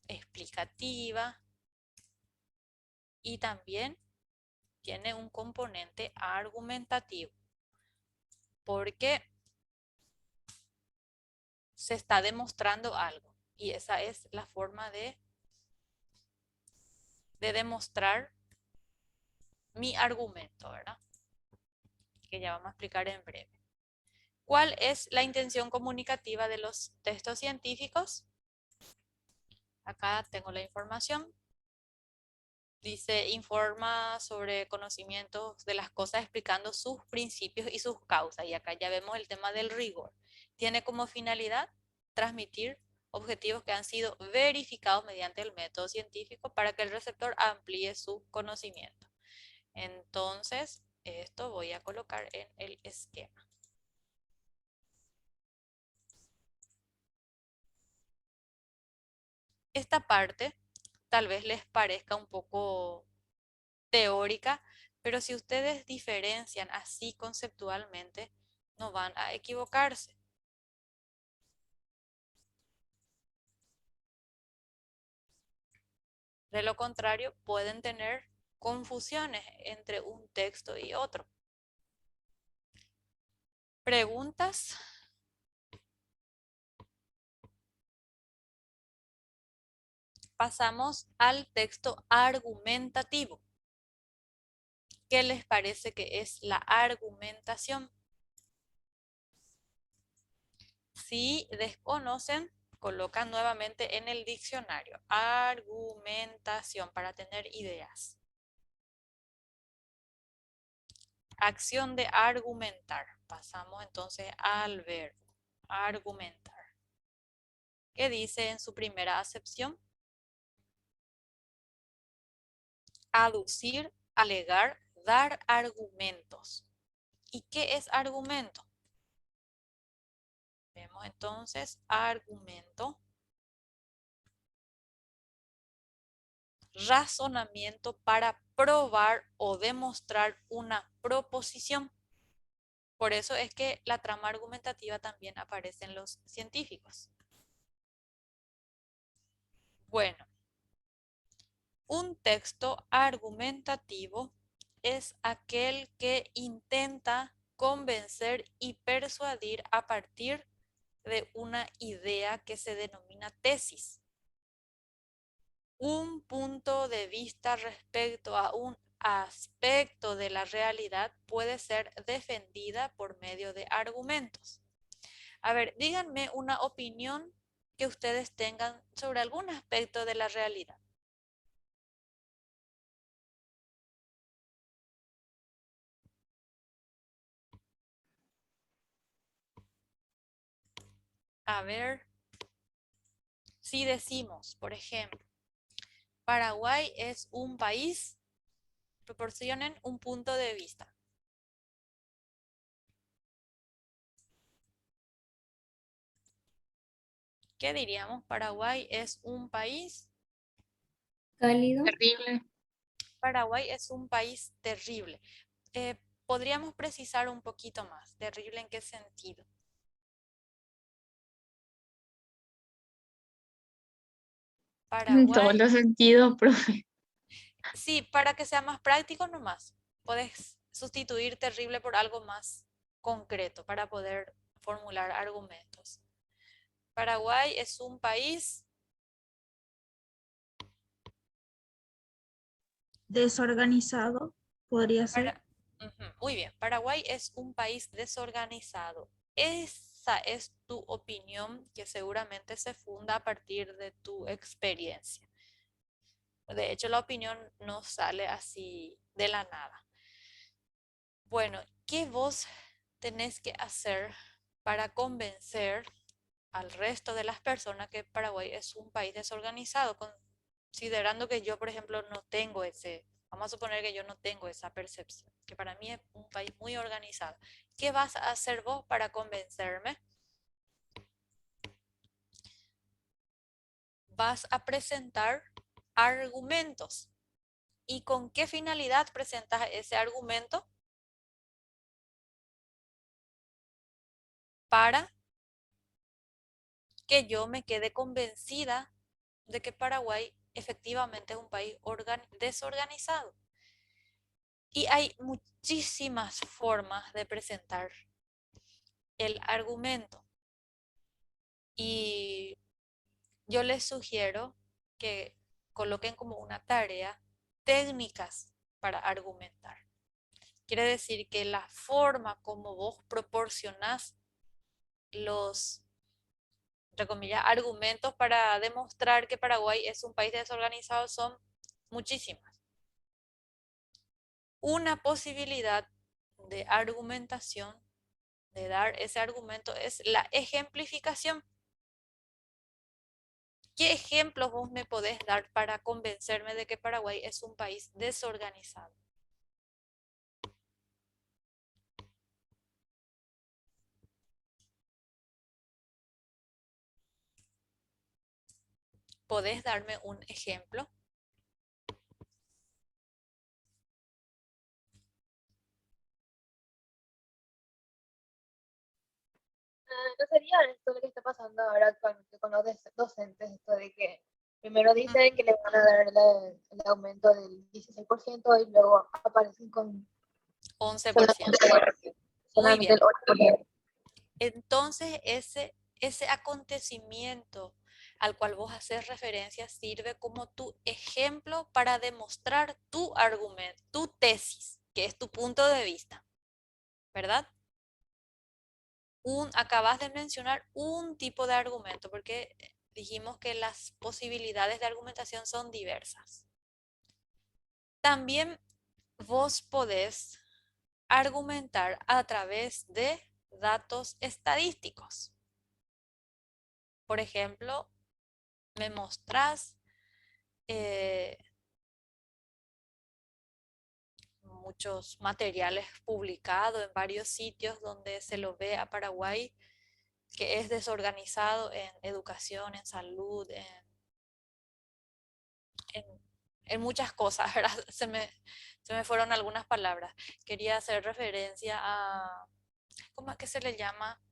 explicativa y también tiene un componente argumentativo porque se está demostrando algo y esa es la forma de demostrar mi argumento, ¿verdad? Que ya vamos a explicar en breve. ¿Cuál es la intención comunicativa de los textos científicos? Acá tengo la información. Dice, informa sobre conocimientos de las cosas explicando sus principios y sus causas. Y acá ya vemos el tema del rigor. Tiene como finalidad transmitir objetivos que han sido verificados mediante el método científico para que el receptor amplíe su conocimiento. Entonces, esto voy a colocar en el esquema. Esta parte tal vez les parezca un poco teórica, pero si ustedes diferencian así conceptualmente, no van a equivocarse. De lo contrario, pueden tener confusiones entre un texto y otro. Preguntas. Pasamos al texto argumentativo. ¿Qué les parece que es la argumentación? Si desconocen, colocan nuevamente en el diccionario. Argumentación para tener ideas. Acción de argumentar. Pasamos entonces al verbo. Argumentar. ¿Qué dice en su primera acepción? Aducir, alegar, dar argumentos. ¿Y qué es argumento? Vemos entonces argumento. Razonamiento para probar o demostrar una proposición. Por eso es que la trama argumentativa también aparece en los científicos. Bueno, un texto argumentativo es aquel que intenta convencer y persuadir a partir de una idea que se denomina tesis. Un punto de vista respecto a un aspecto de la realidad puede ser defendida por medio de argumentos. A ver, díganme una opinión que ustedes tengan sobre algún aspecto de la realidad. A ver, si decimos, por ejemplo, Paraguay es un país, proporcionen un punto de vista. ¿Qué diríamos? Paraguay es un país.
Cálido.
Terrible.
Paraguay es un país terrible. ¿Podríamos precisar un poquito más? ¿Terrible en qué sentido?
En todos
Paraguay,
los sentidos, profe.
sí, para que sea más práctico nomás. Puedes sustituir terrible por algo más concreto para poder formular argumentos. Paraguay es un país
Desorganizado, podría ser.
Muy bien, Paraguay es un país desorganizado. Esa es tu opinión que seguramente se funda a partir de tu experiencia. De hecho, la opinión no sale así de la nada. Bueno, ¿qué vos tenés que hacer para convencer al resto de las personas que Paraguay es un país desorganizado? Considerando que yo, por ejemplo, no tengo vamos a suponer que yo no tengo esa percepción, que para mí es un país muy organizado. ¿Qué vas a hacer vos para convencerme? Vas a presentar argumentos. ¿Y con qué finalidad presentas ese argumento? Para que yo me quede convencida de que Paraguay efectivamente es un país desorganizado. Y hay muchísimas formas de presentar el argumento. Y yo les sugiero que coloquen como una tarea técnicas para argumentar. Quiere decir que la forma como vos proporcionás los, entre comillas, argumentos para demostrar que Paraguay es un país desorganizado son muchísimas. Una posibilidad de argumentación, de dar ese argumento, es la ejemplificación. ¿Qué ejemplos vos me podés dar para convencerme de que Paraguay es un país desorganizado? ¿Podés darme un ejemplo?
No sería esto lo que está pasando ahora actualmente con los docentes, esto de que primero dicen que le van a dar el aumento del 16% y luego aparecen con
11%. Muy
solamente
bien.
el 8%.
Entonces, ese acontecimiento al cual vos haces referencia sirve como tu ejemplo para demostrar tu argumento, tu tesis, que es tu punto de vista, ¿verdad? Acabas de mencionar un tipo de argumento, porque dijimos que las posibilidades de argumentación son diversas. También vos podés argumentar a través de datos estadísticos. Por ejemplo, me mostrás muchos materiales publicados en varios sitios donde se lo ve a Paraguay que es desorganizado en educación, en salud, en, en muchas cosas, ¿verdad? Se me fueron algunas palabras. Quería hacer referencia a, ¿cómo es que se le llama?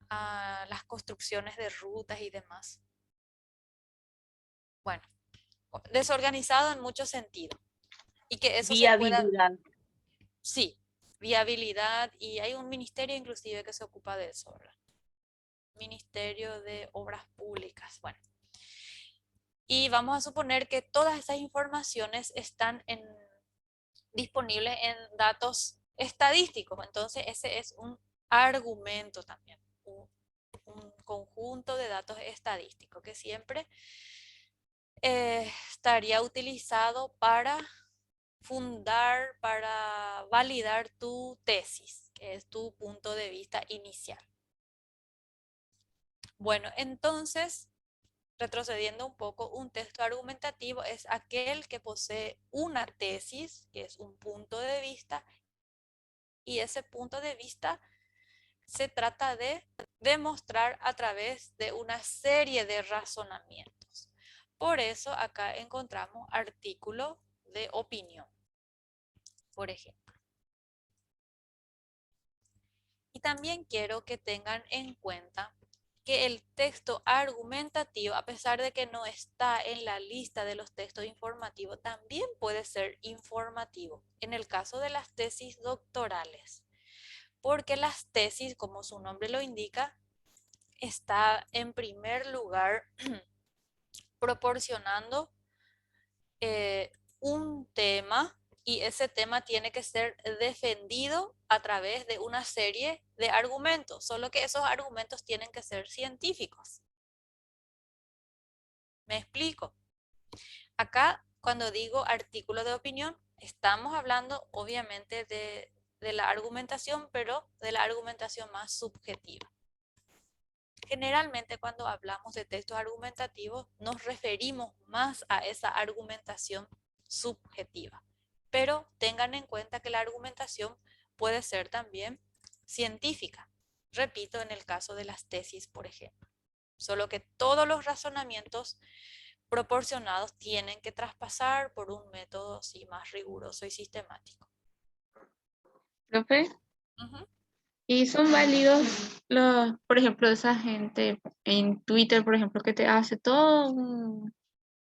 A las construcciones de rutas y demás. Bueno, desorganizado en muchos sentidos. y que eso se pueda,
Viabilidad.
sí, viabilidad, y hay un ministerio inclusive que se ocupa de eso, ¿verdad? Ministerio de Obras Públicas, bueno. Y vamos a suponer que todas esas informaciones están disponibles en datos estadísticos, entonces ese es un argumento también, un conjunto de datos estadísticos que siempre estaría utilizado para fundar, para validar tu tesis, que es tu punto de vista inicial. Bueno, entonces, retrocediendo un poco, un texto argumentativo es aquel que posee una tesis, que es un punto de vista, y ese punto de vista se trata de demostrar a través de una serie de razonamientos. Por eso acá encontramos artículo de opinión, por ejemplo. Y también quiero que tengan en cuenta que el texto argumentativo, a pesar de que no está en la lista de los textos informativos, también puede ser informativo en el caso de las tesis doctorales. Porque las tesis, como su nombre lo indica, está en primer lugar proporcionando un tema, y ese tema tiene que ser defendido a través de una serie de argumentos, solo que esos argumentos tienen que ser científicos. ¿Me explico? Acá, cuando digo artículo de opinión, estamos hablando obviamente de la argumentación, pero de la argumentación más subjetiva. Generalmente cuando hablamos de textos argumentativos nos referimos más a esa argumentación subjetiva. Pero tengan en cuenta que la argumentación puede ser también científica. Repito, en el caso de las tesis, por ejemplo. Solo que todos los razonamientos proporcionados tienen que traspasar por un método así más riguroso y sistemático.
Profe,
Ujú.
¿y son válidos los, por ejemplo, esa gente en Twitter, por ejemplo, que te hace todo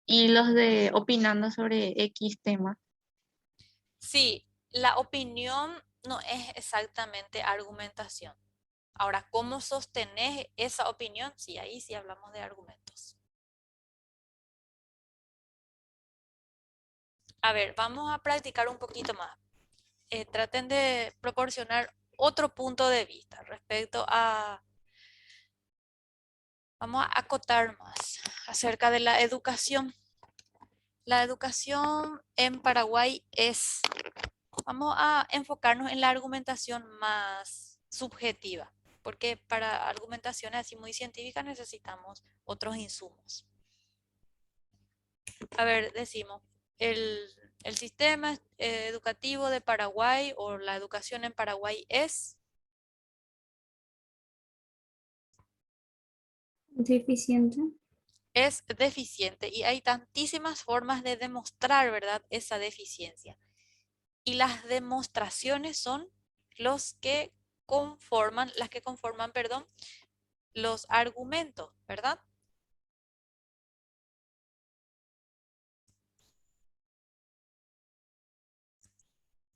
hilos de opinando sobre X tema?
Sí, la opinión no es exactamente argumentación. Ahora, ¿cómo sostener esa opinión? Sí, ahí sí hablamos de argumentos. A ver, vamos a practicar un poquito más. Traten de proporcionar otro punto de vista respecto a, vamos a acotar más acerca de la educación. La educación en Paraguay vamos a enfocarnos en la argumentación más subjetiva, porque para argumentaciones así muy científicas necesitamos otros insumos. A ver, decimos, el sistema educativo de Paraguay o la educación en Paraguay
Deficiente.
es deficiente, y hay tantísimas formas de demostrar, ¿verdad?, esa deficiencia. Y las demostraciones son las que conforman, perdón, los argumentos, ¿verdad?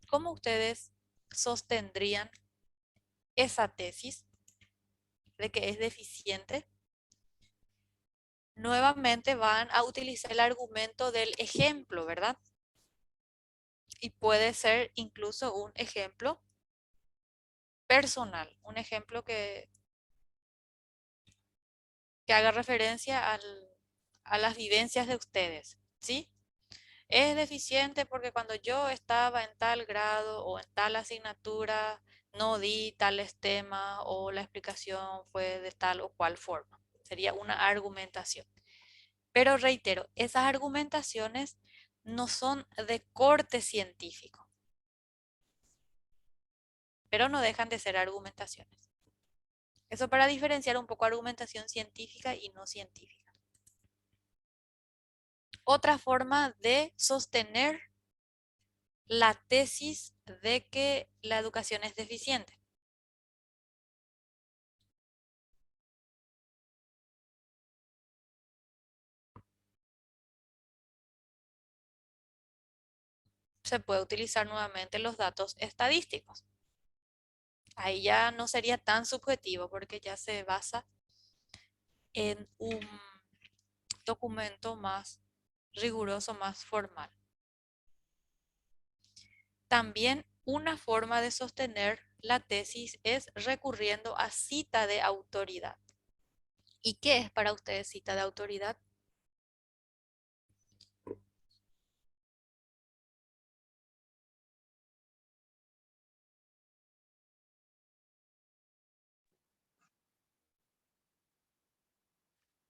¿Cómo ustedes sostendrían esa tesis de que es deficiente? Nuevamente van a utilizar el argumento del ejemplo, ¿verdad? Y puede ser incluso un ejemplo personal, un ejemplo que haga referencia a las vivencias de ustedes, ¿sí? Es deficiente porque cuando yo estaba en tal grado o en tal asignatura no di tales temas o la explicación fue de tal o cual forma. Sería una argumentación. Pero reitero, esas argumentaciones no son de corte científico, pero no dejan de ser argumentaciones. Eso para diferenciar un poco argumentación científica y no científica. Otra forma de sostener la tesis de que la educación es deficiente. se puede utilizar nuevamente los datos estadísticos. Ahí ya no sería tan subjetivo porque ya se basa en un documento más riguroso, más formal. También una forma de sostener la tesis es recurriendo a cita de autoridad. ¿Y qué es para ustedes cita de autoridad?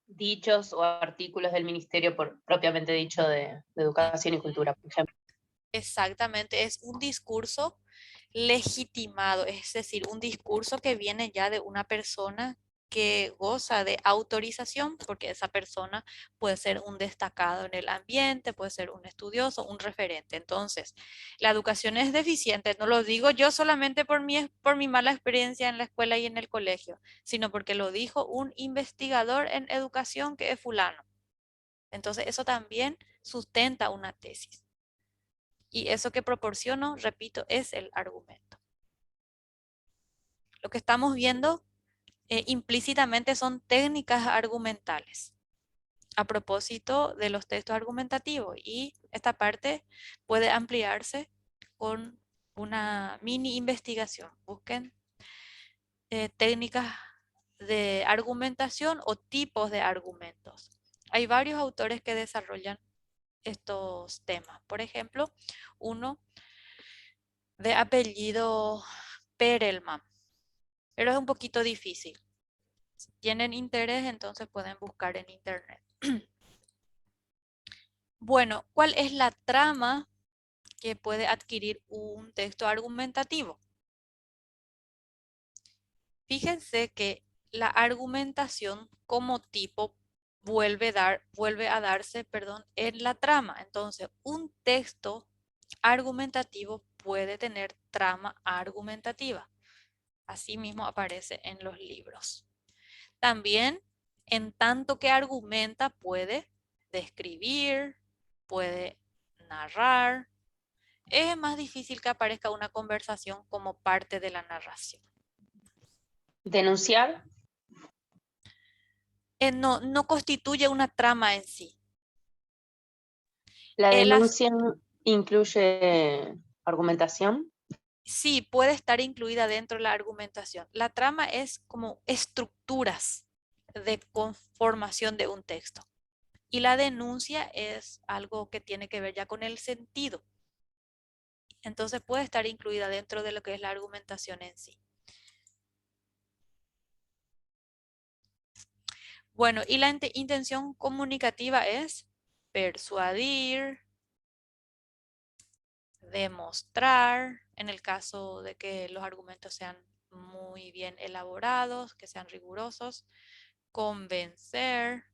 Dichos o artículos del Ministerio propiamente dicho de Educación y Cultura, por ejemplo.
Exactamente, es un discurso legitimado, es decir, un discurso que viene ya de una persona que goza de autorización, porque esa persona puede ser un destacado en el ambiente, puede ser un estudioso, un referente. Entonces, la educación es deficiente, no lo digo yo solamente por mi mala experiencia en la escuela y en el colegio, sino porque lo dijo un investigador en educación que es fulano. Entonces, eso también sustenta una tesis. Y eso que proporciono, repito, es el argumento. Lo que estamos viendo implícitamente son técnicas argumentales a propósito de los textos argumentativos, y esta parte puede ampliarse con una mini investigación. Busquen técnicas de argumentación o tipos de argumentos. Hay varios autores que desarrollan estos temas. Por ejemplo, uno de apellido Perelman, pero es un poquito difícil. Si tienen interés, entonces pueden buscar en internet. Bueno, ¿cuál es la trama que puede adquirir un texto argumentativo? Fíjense que la argumentación como tipo vuelve a darse, perdón, en la trama. Entonces, un texto argumentativo puede tener trama argumentativa. Así mismo aparece en los libros. También, en tanto que argumenta, puede describir, puede narrar. Es más difícil que aparezca una conversación como parte de la narración.
Denunciar.
No constituye una trama en sí.
La
Las-
denuncia incluye argumentación.
sí, puede estar incluida dentro de la argumentación. La trama es como estructuras de conformación de un texto. Y la denuncia es algo que tiene que ver ya con el sentido. Entonces puede estar incluida dentro de lo que es la argumentación en sí. Bueno, y la intención comunicativa es persuadir, demostrar, en el caso de que los argumentos sean muy bien elaborados, que sean rigurosos, convencer.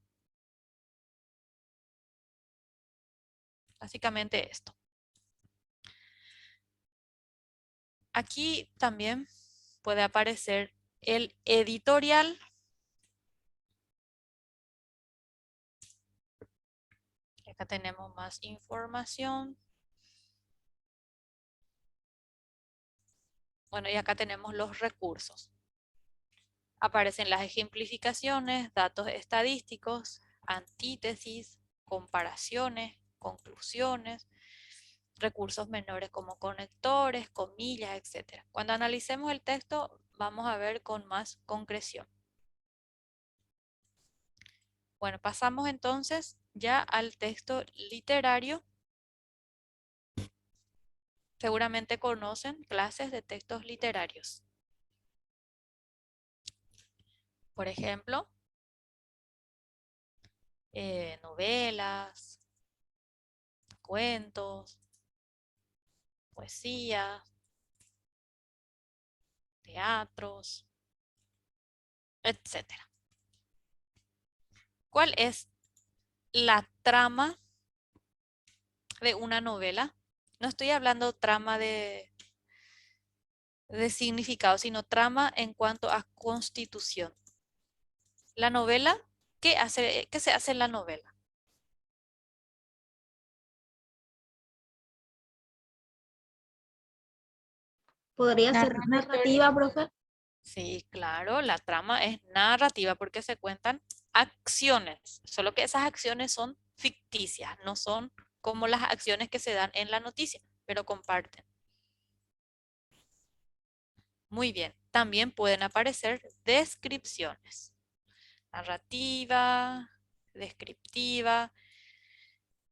Básicamente esto. Aquí también puede aparecer el editorial. Acá tenemos más información. Bueno, y acá tenemos los recursos. Aparecen las ejemplificaciones, datos estadísticos, antítesis, comparaciones, conclusiones, recursos menores como conectores, comillas, etc. Cuando analicemos el texto, vamos a ver con más concreción. Bueno, pasamos entonces ya al texto literario. Seguramente conocen clases de textos literarios. Por ejemplo, novelas, cuentos, poesía, teatros, etc. ¿Cuál es la trama de una novela? No estoy hablando trama de significado, sino trama en cuanto a constitución. La novela, ¿qué se hace en la novela?
¿Podría ser
Narrar la historia.
narrativa, profe?
Sí, claro, la trama es narrativa porque se cuentan acciones, solo que esas acciones son ficticias, no son como las acciones que se dan en la noticia, pero comparten. Muy bien, también pueden aparecer descripciones, narrativa, descriptiva.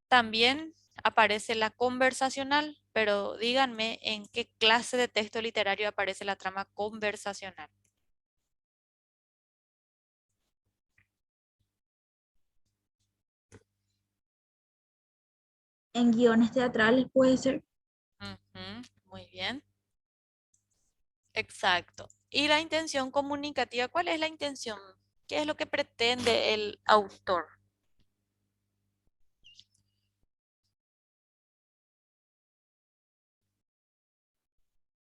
También aparece la conversacional, pero díganme en qué clase de texto literario aparece la trama conversacional.
En guiones teatrales puede ser.
Ujú, muy bien, exacto. ¿Y la intención comunicativa? ¿Cuál es la intención? ¿Qué es lo que pretende el autor?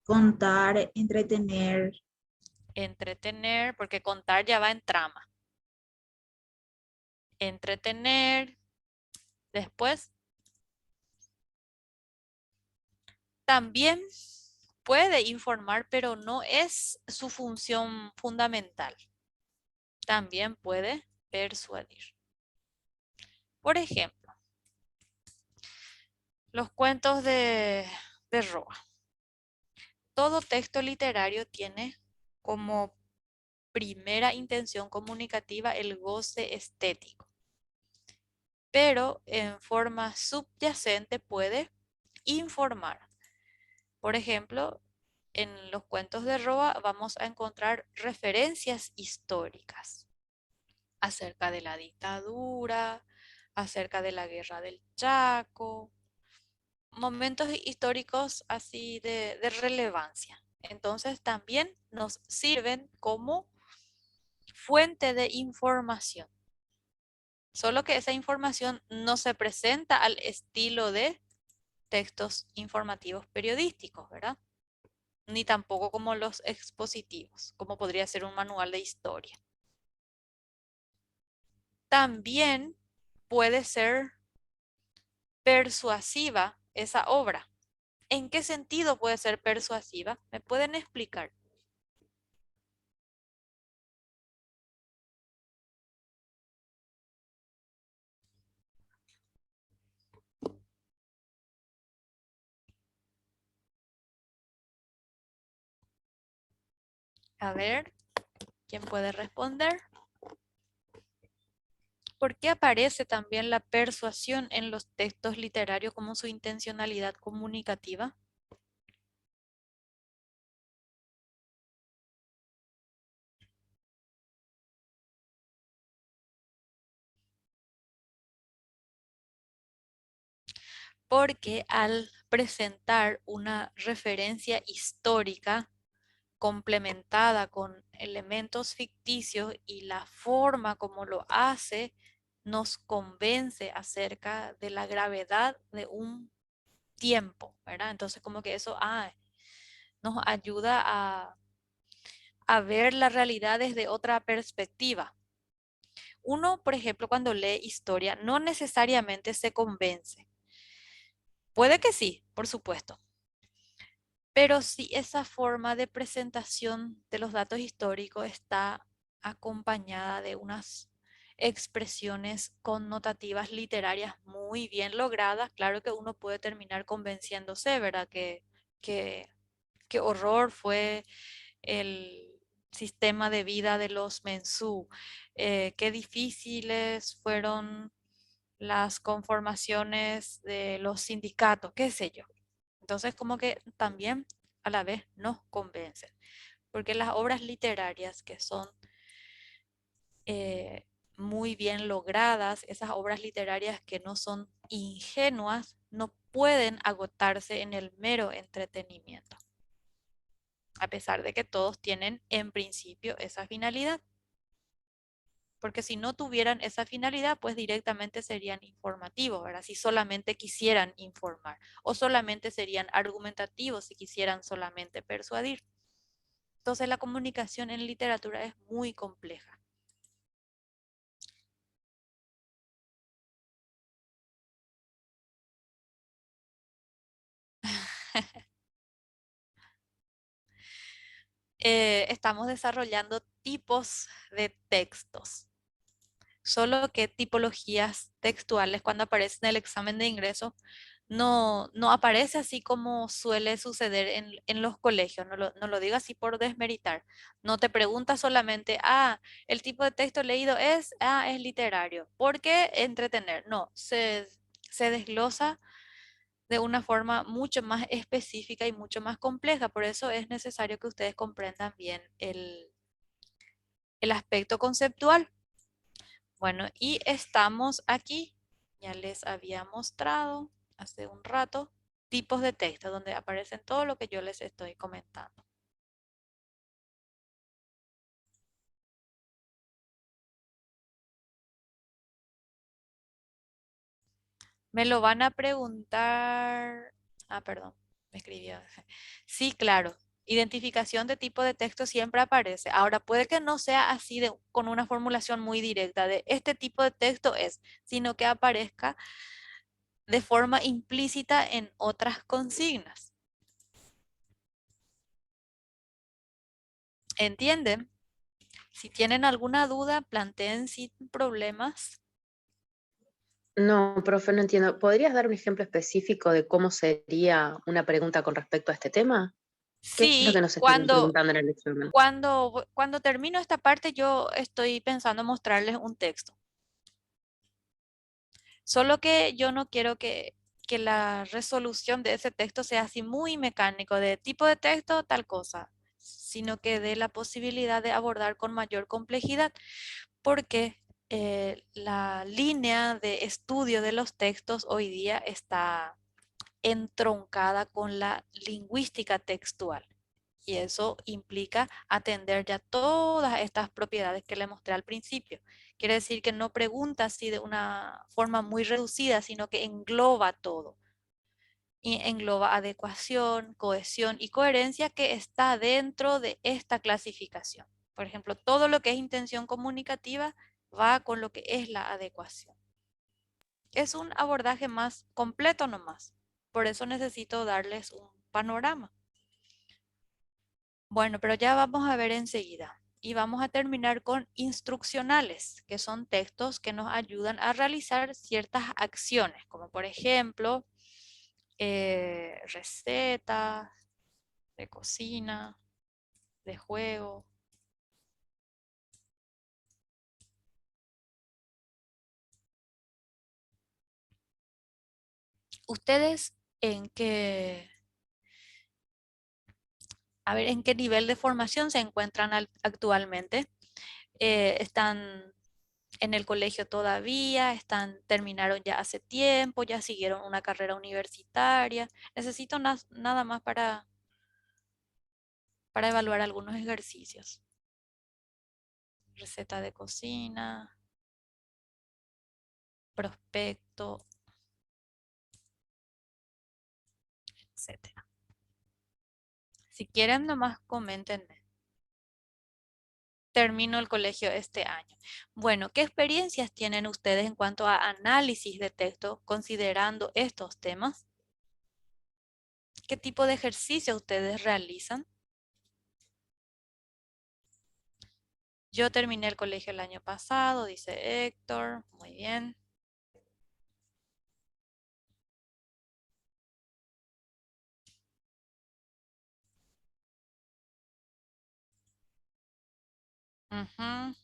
Contar, entretener,
Entretener, porque contar ya va en trama. Entretener, después también puede informar, pero no es su función fundamental. También puede persuadir. Por ejemplo, los cuentos de Roa. Todo texto literario tiene como primera intención comunicativa el goce estético, pero en forma subyacente puede informar. Por ejemplo, en los cuentos de Roa vamos a encontrar referencias históricas acerca de la dictadura, acerca de la guerra del Chaco, momentos históricos así de relevancia. Entonces también nos sirven como fuente de información. Solo que esa información no se presenta al estilo de textos informativos periodísticos, ¿verdad? Ni tampoco como los expositivos, como podría ser un manual de historia. También puede ser persuasiva esa obra. ¿En qué sentido puede ser persuasiva? ¿Me pueden explicar? A ver, ¿quién puede responder? ¿Por qué aparece también la persuasión en los textos literarios como su intencionalidad comunicativa? Porque al presentar una referencia histórica complementada con elementos ficticios y la forma como lo hace, nos convence acerca de la gravedad de un tiempo, ¿verdad? Entonces como que eso nos ayuda a ver la realidad desde otra perspectiva. Uno, por ejemplo, cuando lee historia, no necesariamente se convence. Puede que sí, por supuesto, pero si esa forma de presentación de los datos históricos está acompañada de unas expresiones connotativas literarias muy bien logradas, claro que uno puede terminar convenciéndose, ¿verdad? Que, qué horror fue el sistema de vida de los mensú, qué difíciles fueron las conformaciones de los sindicatos, qué sé yo. Entonces, como que también a la vez nos convencen, porque las obras literarias que son muy bien logradas, esas obras literarias que no son ingenuas, no pueden agotarse en el mero entretenimiento, a pesar de que todos tienen en principio esa finalidad. Porque si no tuvieran esa finalidad, pues directamente serían informativos, ¿verdad? Si solamente quisieran informar, o solamente serían argumentativos si quisieran solamente persuadir. Entonces la comunicación en literatura es muy compleja. estamos desarrollando tipos de textos. Solo que tipologías textuales cuando aparecen en el examen de ingreso no aparece así como suele suceder en los colegios. No lo digo así por desmeritar. No te pregunta solamente, el tipo de texto leído es literario. ¿Por qué entretener? No, se desglosa de una forma mucho más específica y mucho más compleja. Por eso es necesario que ustedes comprendan bien el aspecto conceptual. Bueno, y estamos aquí, ya les había mostrado hace un rato, tipos de texto donde aparecen todo lo que yo les estoy comentando. Me lo van a preguntar. Perdón, me escribió. Sí, claro. Identificación de tipo de texto siempre aparece. Ahora, puede que no sea así con una formulación muy directa de este tipo de texto es, sino que aparezca de forma implícita en otras consignas. ¿Entienden? Si tienen alguna duda, planteen sin problemas.
No, profe, no entiendo. ¿Podrías dar un ejemplo específico de cómo sería una pregunta con respecto a este tema? ¿Qué es lo que
Sí,
nos estarían preguntando en el examen?
cuando termino esta parte, yo estoy pensando mostrarles un texto. Solo que yo no quiero que la resolución de ese texto sea así muy mecánico, de tipo de texto, tal cosa, sino que dé la posibilidad de abordar con mayor complejidad, porque la línea de estudio de los textos hoy día está entroncada con la lingüística textual. Y eso implica atender ya todas estas propiedades que le mostré al principio. Quiere decir que no pregunta así de una forma muy reducida, sino que engloba todo. Y engloba adecuación, cohesión y coherencia que está dentro de esta clasificación. Por ejemplo, todo lo que es intención comunicativa va con lo que es la adecuación. Es un abordaje más completo nomás. Por eso necesito darles un panorama. Bueno, pero ya vamos a ver enseguida. Y vamos a terminar con instruccionales, que son textos que nos ayudan a realizar ciertas acciones, como por ejemplo, recetas de cocina, de juego. ¿Ustedes en qué, en qué nivel de formación se encuentran actualmente? ¿Están en el colegio todavía? ¿Terminaron ya hace tiempo? ¿Ya siguieron una carrera universitaria? Necesito nada más para evaluar algunos ejercicios. Receta de cocina, prospecto, etcétera. Si quieren, nomás coméntenme. Termino el colegio este año. Bueno, ¿qué experiencias tienen ustedes en cuanto a análisis de texto considerando estos temas? ¿Qué tipo de ejercicio ustedes realizan? Yo terminé el colegio el año pasado, dice Héctor. Muy bien. Ujú.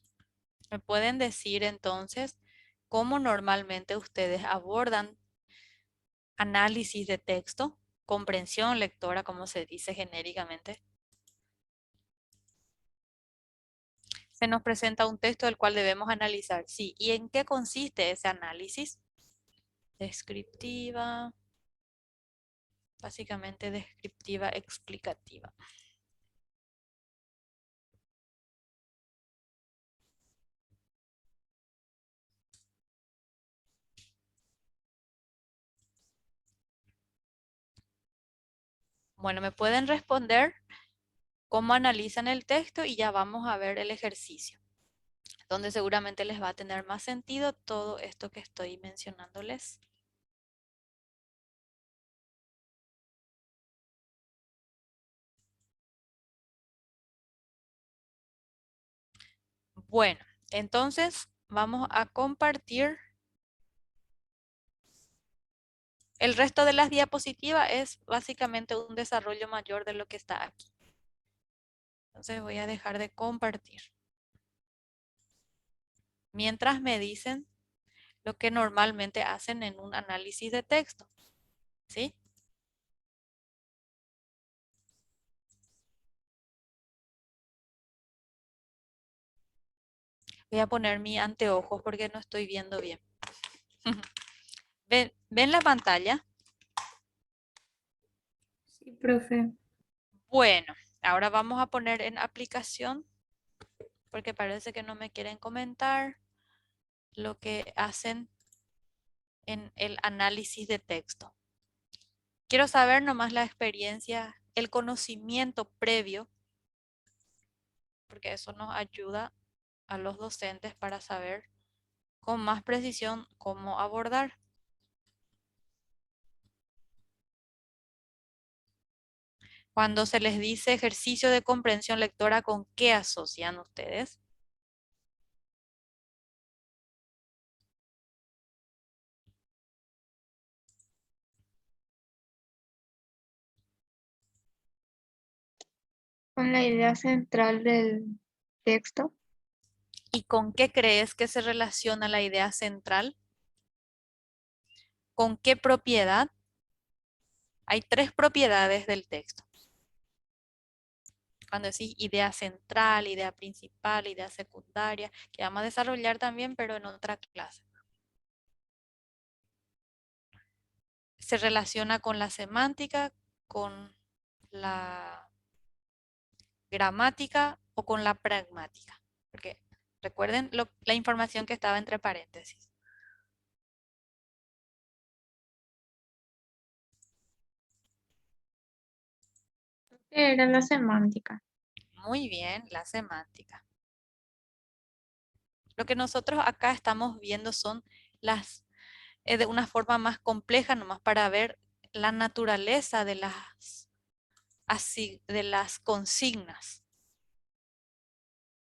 ¿Me pueden decir entonces cómo normalmente ustedes abordan análisis de texto, comprensión lectora, como se dice genéricamente? Se nos presenta un texto del cual debemos analizar. Sí, ¿y en qué consiste ese análisis? Descriptiva, básicamente descriptiva explicativa. Bueno, me pueden responder cómo analizan el texto y ya vamos a ver el ejercicio, donde seguramente les va a tener más sentido todo esto que estoy mencionándoles. Bueno, entonces vamos a compartir. El resto de las diapositivas es básicamente un desarrollo mayor de lo que está aquí. Entonces voy a dejar de compartir. Mientras me dicen lo que normalmente hacen en un análisis de texto. ¿Sí? Voy a poner mi anteojos porque no estoy viendo bien. ¿Ven la pantalla?
Sí, profe.
Bueno, ahora vamos a poner en aplicación porque parece que no me quieren comentar lo que hacen en el análisis de texto. Quiero saber nomás la experiencia, el conocimiento previo, porque eso nos ayuda a los docentes para saber con más precisión cómo abordar. Cuando se les dice ejercicio de comprensión lectora, ¿con qué asocian ustedes?
Con la idea central del texto.
¿Y con qué crees que se relaciona la idea central? ¿Con qué propiedad? Hay 3 propiedades del texto. Cuando decís idea central, idea principal, idea secundaria, que vamos a desarrollar también, pero en otra clase. Se relaciona con la semántica, con la gramática o con la pragmática. Porque recuerden la información que estaba entre paréntesis.
Era la semántica.
Muy bien, la semántica. Lo que nosotros acá estamos viendo son las, de una forma más compleja, nomás para ver la naturaleza de de las consignas.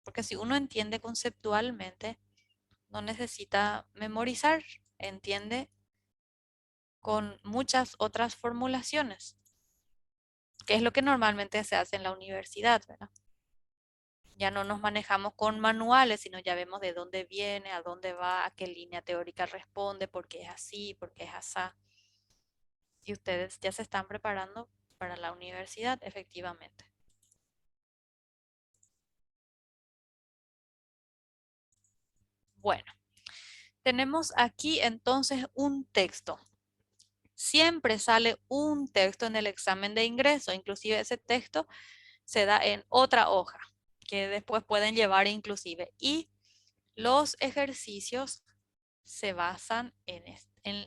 Porque si uno entiende conceptualmente, no necesita memorizar, entiende con muchas otras formulaciones, que es lo que normalmente se hace en la universidad, ¿verdad? Ya no nos manejamos con manuales, sino ya vemos de dónde viene, a dónde va, a qué línea teórica responde, por qué es así, por qué es asá. Y ustedes ya se están preparando para la universidad, efectivamente. Bueno, tenemos aquí entonces un texto. Siempre sale un texto en el examen de ingreso, inclusive ese texto se da en otra hoja, que después pueden llevar inclusive. Y los ejercicios se basan en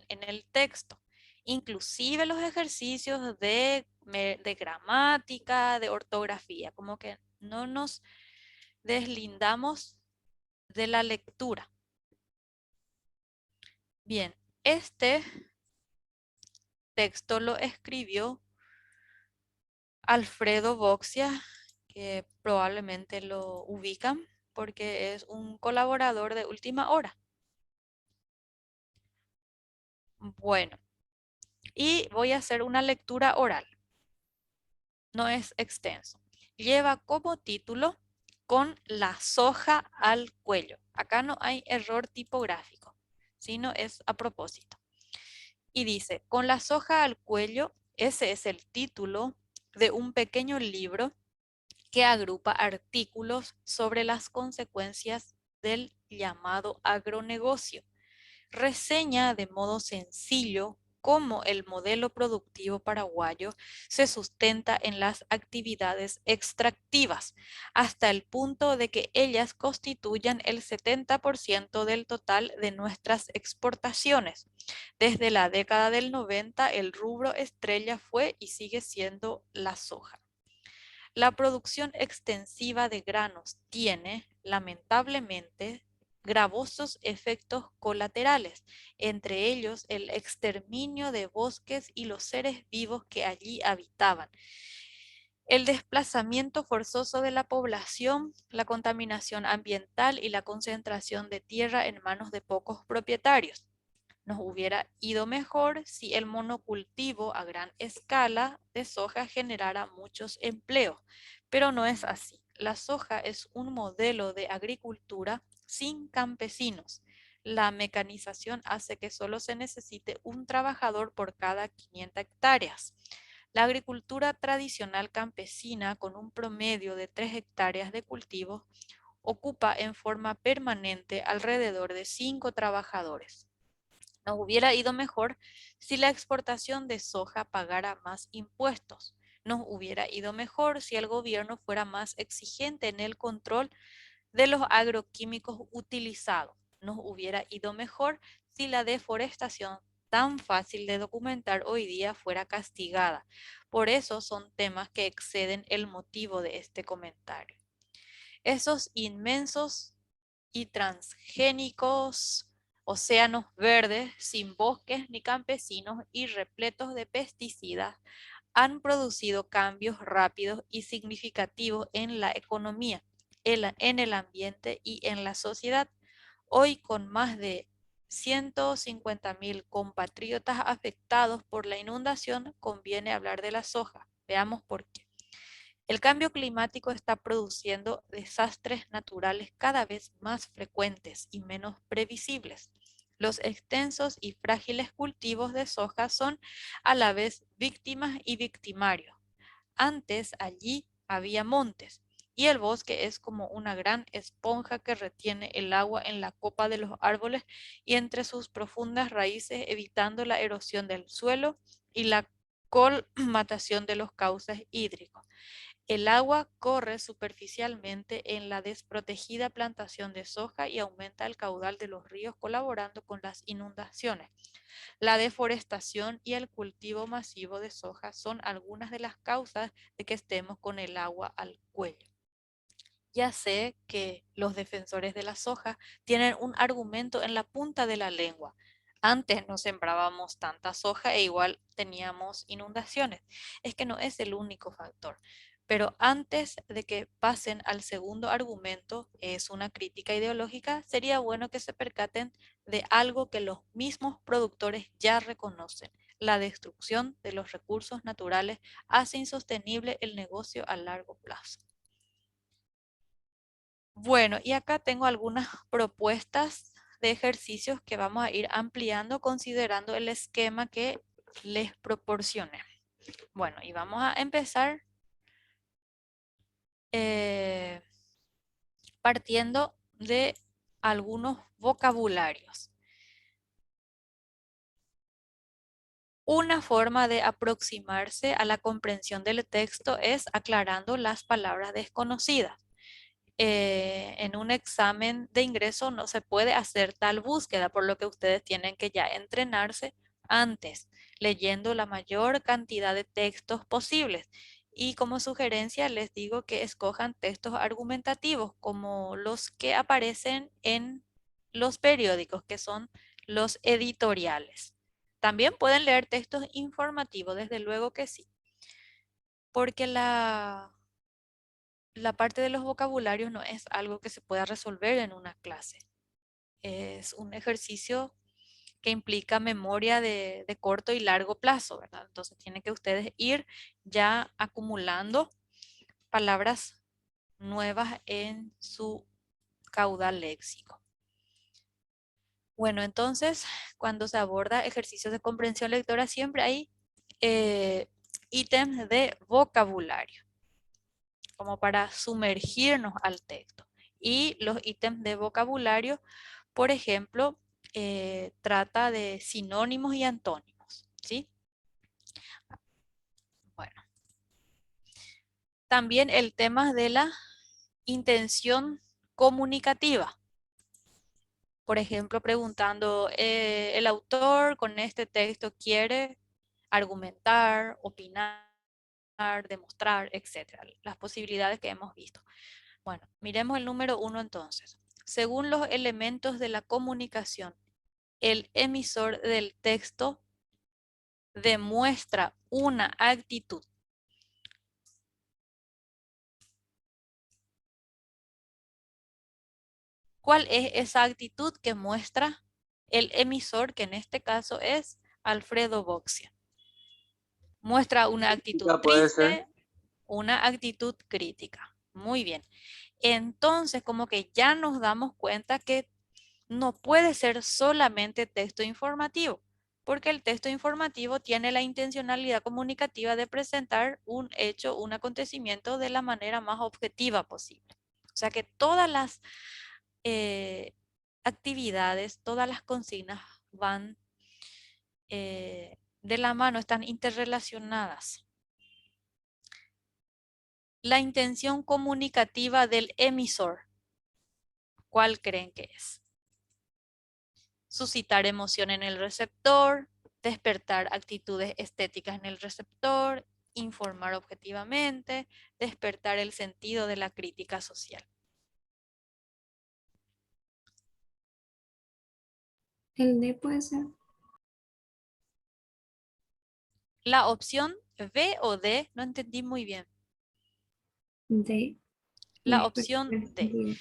el texto. Inclusive los ejercicios de gramática, de ortografía, como que no nos deslindamos de la lectura. Bien, este texto lo escribió Alfredo Boxia, que probablemente lo ubican porque es un colaborador de Última Hora. Bueno, y voy a hacer una lectura oral. No es extenso. Lleva como título con la soja al cuello. Acá no hay error tipográfico, sino es a propósito. Y dice, con la soja al cuello, ese es el título de un pequeño libro que agrupa artículos sobre las consecuencias del llamado agronegocio. Reseña de modo sencillo cómo el modelo productivo paraguayo se sustenta en las actividades extractivas, hasta el punto de que ellas constituyan el 70% del total de nuestras exportaciones. Desde la década del 90, el rubro estrella fue y sigue siendo la soja. La producción extensiva de granos tiene, lamentablemente, gravosos efectos colaterales, entre ellos el exterminio de bosques y los seres vivos que allí habitaban. El desplazamiento forzoso de la población, la contaminación ambiental y la concentración de tierra en manos de pocos propietarios. Nos hubiera ido mejor si el monocultivo a gran escala de soja generara muchos empleos, pero no es así. La soja es un modelo de agricultura sin campesinos. La mecanización hace que solo se necesite un trabajador por cada 500 hectáreas. La agricultura tradicional campesina, con un promedio de 3 hectáreas de cultivo, ocupa en forma permanente alrededor de 5 trabajadores. Nos hubiera ido mejor si la exportación de soja pagara más impuestos. Nos hubiera ido mejor si el gobierno fuera más exigente en el control de los agroquímicos utilizados. Nos hubiera ido mejor si la deforestación tan fácil de documentar hoy día fuera castigada. Por eso son temas que exceden el motivo de este comentario. Esos inmensos y transgénicos océanos verdes, sin bosques ni campesinos y repletos de pesticidas, han producido cambios rápidos y significativos en la economía, en el ambiente y en la sociedad. Hoy, con más de 150.000 compatriotas afectados por la inundación, conviene hablar de la soja. Veamos por qué. El cambio climático está produciendo desastres naturales cada vez más frecuentes y menos previsibles. Los extensos y frágiles cultivos de soja son a la vez víctimas y victimarios. Antes allí había montes y el bosque es como una gran esponja que retiene el agua en la copa de los árboles y entre sus profundas raíces, evitando la erosión del suelo y la colmatación de los cauces hídricos. El agua corre superficialmente en la desprotegida plantación de soja y aumenta el caudal de los ríos, colaborando con las inundaciones. La deforestación y el cultivo masivo de soja son algunas de las causas de que estemos con el agua al cuello. Ya sé que los defensores de la soja tienen un argumento en la punta de la lengua. Antes no sembrábamos tanta soja e igual teníamos inundaciones. Es que no es el único factor. Pero antes de que pasen al segundo argumento, es una crítica ideológica, sería bueno que se percaten de algo que los mismos productores ya reconocen. La destrucción de los recursos naturales hace insostenible el negocio a largo plazo. Bueno, y acá tengo algunas propuestas de ejercicios que vamos a ir ampliando considerando el esquema que les proporcioné. Bueno, y vamos a empezar partiendo de algunos vocabularios. Una forma de aproximarse a la comprensión del texto es aclarando las palabras desconocidas. En un examen de ingreso no se puede hacer tal búsqueda, por lo que ustedes tienen que ya entrenarse antes, leyendo la mayor cantidad de textos posibles. Y como sugerencia les digo que escojan textos argumentativos, como los que aparecen en los periódicos, que son los editoriales. También pueden leer textos informativos, desde luego que sí, porque la parte de los vocabularios no es algo que se pueda resolver en una clase. Es un ejercicio que implica memoria de corto y largo plazo, ¿verdad? Entonces tienen que ustedes ir ya acumulando palabras nuevas en su caudal léxico. Bueno, entonces, cuando se aborda ejercicios de comprensión lectora, siempre hay ítems de vocabulario, como para sumergirnos al texto. Y los ítems de vocabulario, por ejemplo, trata de sinónimos y antónimos, ¿sí? Bueno. También el tema de la intención comunicativa. Por ejemplo, preguntando, el autor con este texto quiere argumentar, opinar, demostrar, etcétera. Las posibilidades que hemos visto. Bueno, miremos el número 1 entonces. Según los elementos de la comunicación, el emisor del texto demuestra una actitud. ¿Cuál es esa actitud que muestra el emisor, que en este caso es Alfredo Boxia? Muestra una actitud
Crítica puede ser.
triste, una actitud crítica. Muy bien. Entonces, como que ya nos damos cuenta que no puede ser solamente texto informativo, porque el texto informativo tiene la intencionalidad comunicativa de presentar un hecho, un acontecimiento de la manera más objetiva posible. O sea que todas las actividades, todas las consignas van de la mano, están interrelacionadas. La intención comunicativa del emisor, ¿cuál creen que es? Suscitar emoción en el receptor, despertar actitudes estéticas en el receptor, informar objetivamente, despertar el sentido de la crítica social.
El D puede ser.
La opción B o D, no entendí muy bien.
D.
La
Despertar
opción
el
D.
sentido.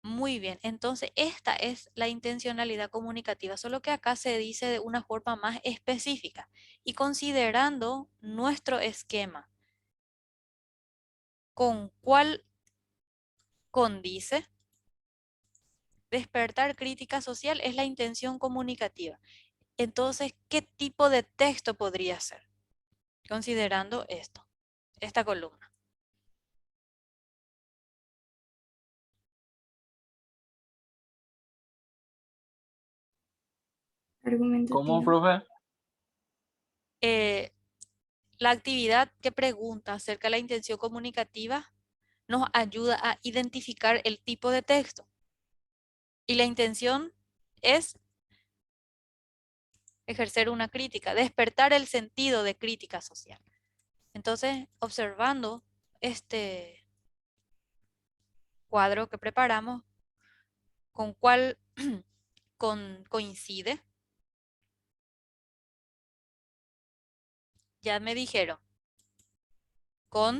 Muy bien, entonces esta es la intencionalidad comunicativa, solo que acá se dice de una forma más específica y considerando nuestro esquema, ¿con cuál condice? Despertar crítica social es la intención comunicativa. Entonces, ¿qué tipo de texto podría ser? Considerando esto, esta columna.
¿Cómo,
Argumentativo.
profe?
La actividad que pregunta acerca de la intención comunicativa nos ayuda a identificar el tipo de texto. Y la intención es ejercer una crítica, despertar el sentido de crítica social. Entonces, observando este cuadro que preparamos, ¿con cuál coincide? Ya me dijeron,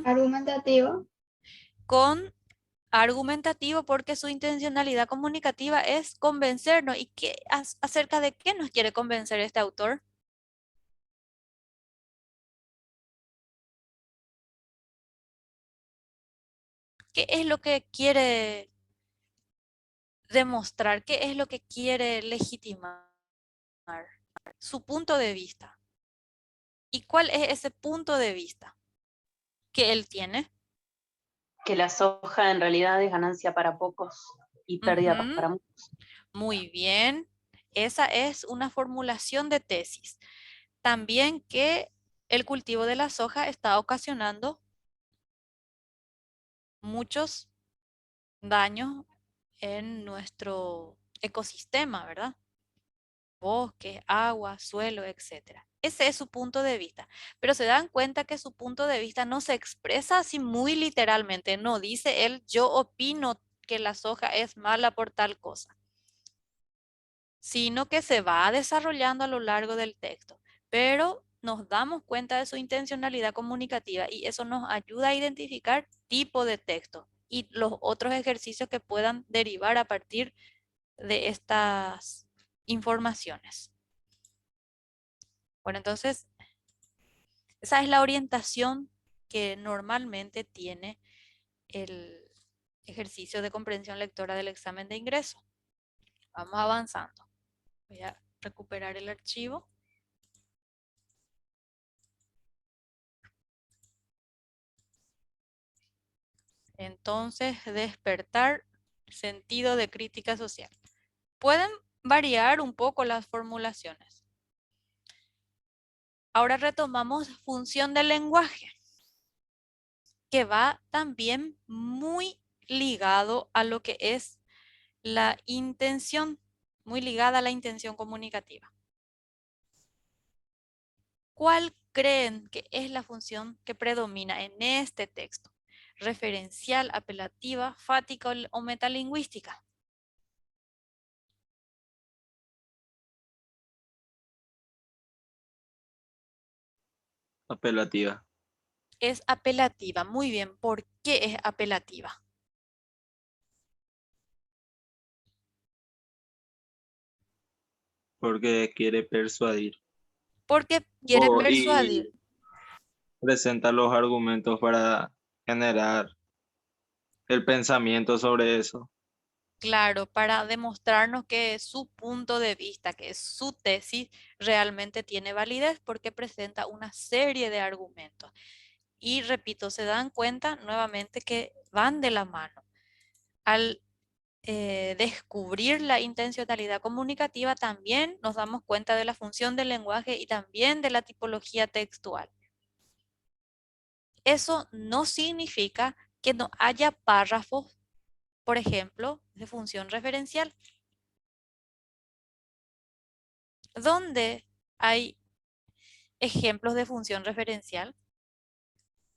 Argumentativo.
con argumentativo porque su intencionalidad comunicativa es convencernos. ¿Y qué, acerca de qué nos quiere convencer este autor? ¿Qué es lo que quiere demostrar? ¿Qué es lo que quiere legitimar? Su punto de vista. ¿Y cuál es ese punto de vista que él tiene?
Que la soja en realidad es ganancia para pocos y pérdida
Ujú.
para muchos.
Muy bien. Esa es una formulación de tesis. También que el cultivo de la soja está ocasionando muchos daños en nuestro ecosistema, ¿verdad? Bosques, agua, suelo, etcétera. Ese es su punto de vista. Pero se dan cuenta que su punto de vista no se expresa así muy literalmente. No dice él, yo opino que la soja es mala por tal cosa, sino que se va desarrollando a lo largo del texto. Pero nos damos cuenta de su intencionalidad comunicativa y eso nos ayuda a identificar tipo de texto y los otros ejercicios que puedan derivar a partir de estas informaciones. Bueno, entonces, esa es la orientación que normalmente tiene el ejercicio de comprensión lectora del examen de ingreso. Vamos avanzando. Voy a recuperar el archivo. Entonces, despertar sentido de crítica social. Pueden variar un poco las formulaciones. Ahora retomamos función del lenguaje, que va también muy ligado a lo que es la intención, muy ligada a la intención comunicativa. ¿Cuál creen que es la función que predomina en este texto? ¿Referencial, apelativa, fática o metalingüística?
Apelativa.
Es apelativa. Muy bien. ¿Por qué es apelativa?
porque quiere persuadir.
Porque quiere
Y
persuadir.
presenta los argumentos para generar el pensamiento sobre eso.
Claro, para demostrarnos que su punto de vista, que su tesis realmente tiene validez porque presenta una serie de argumentos. Y repito, se dan cuenta nuevamente que van de la mano. Al descubrir la intencionalidad comunicativa, también nos damos cuenta de la función del lenguaje y también de la tipología textual. Eso no significa que no haya párrafos, por ejemplo, de función referencial, donde hay ejemplos de función referencial.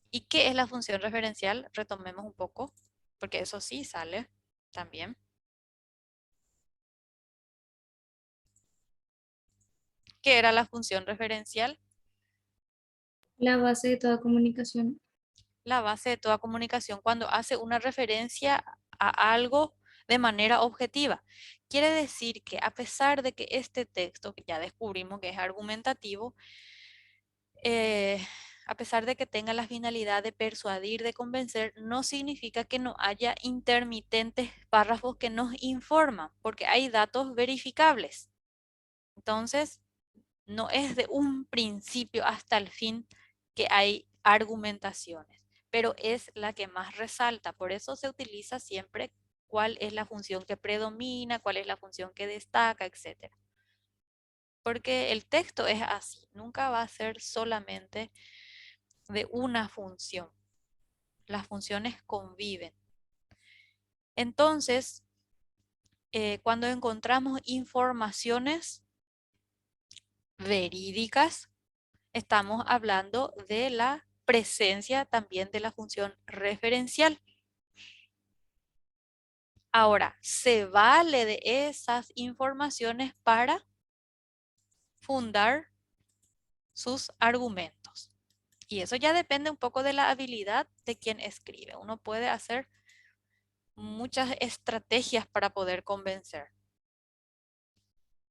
¿Y qué es la función referencial? Retomemos un poco, porque eso sí sale también. ¿Qué era la función referencial?
La base de toda comunicación.
La base de toda comunicación cuando hace una referencia a algo de manera objetiva. Quiere decir que a pesar de que este texto, que ya descubrimos que es argumentativo, a pesar de que tenga la finalidad de persuadir, de convencer, no significa que no haya intermitentes párrafos que nos informan, porque hay datos verificables. Entonces, no es de un principio hasta el fin que hay argumentaciones, pero es la que más resalta. Por eso se utiliza siempre cuál es la función que predomina, cuál es la función que destaca, etcétera. Porque el texto es así, nunca va a ser solamente de una función. Las funciones conviven. Entonces, cuando encontramos informaciones verídicas, estamos hablando de la presencia también de la función referencial. Ahora, se vale de esas informaciones para fundar sus argumentos. Y eso ya depende un poco de la habilidad de quien escribe. Uno puede hacer muchas estrategias para poder convencer.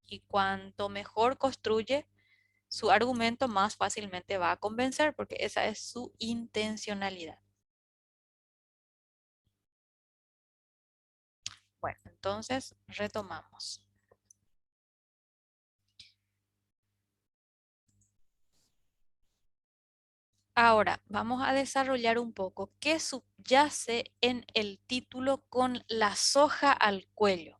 Y cuanto mejor construye su argumento, más fácilmente va a convencer, porque esa es su intencionalidad. Bueno, entonces retomamos. Ahora vamos a desarrollar un poco qué subyace en el título con la soga al cuello.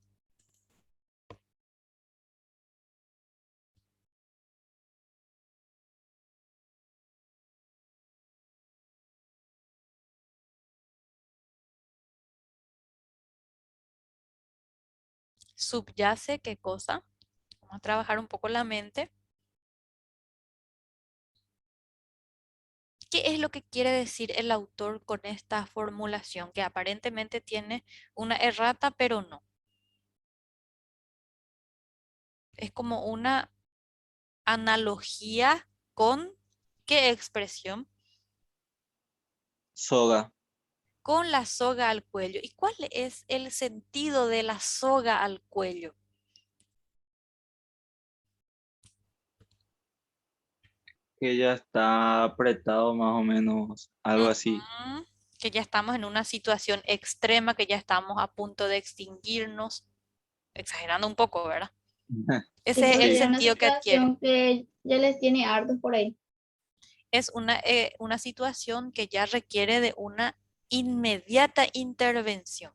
¿Subyace qué cosa? Vamos a trabajar un poco la mente. ¿Qué es lo que quiere decir el autor con esta formulación que aparentemente tiene una errata, pero no? Es como una analogía con ¿qué expresión?
Soga,
Con la soga al cuello. ¿Y cuál es el sentido de la soga al cuello?
que ya está apretado más o menos, algo así.
Ujú, que ya estamos en una situación extrema, que ya estamos a punto de extinguirnos, exagerando un poco, ¿verdad? Ese es el
Sí.
Sería una
sentido que adquiere.
situación que ya les tiene hartos por ahí.
Es una situación que ya requiere de una inmediata intervención.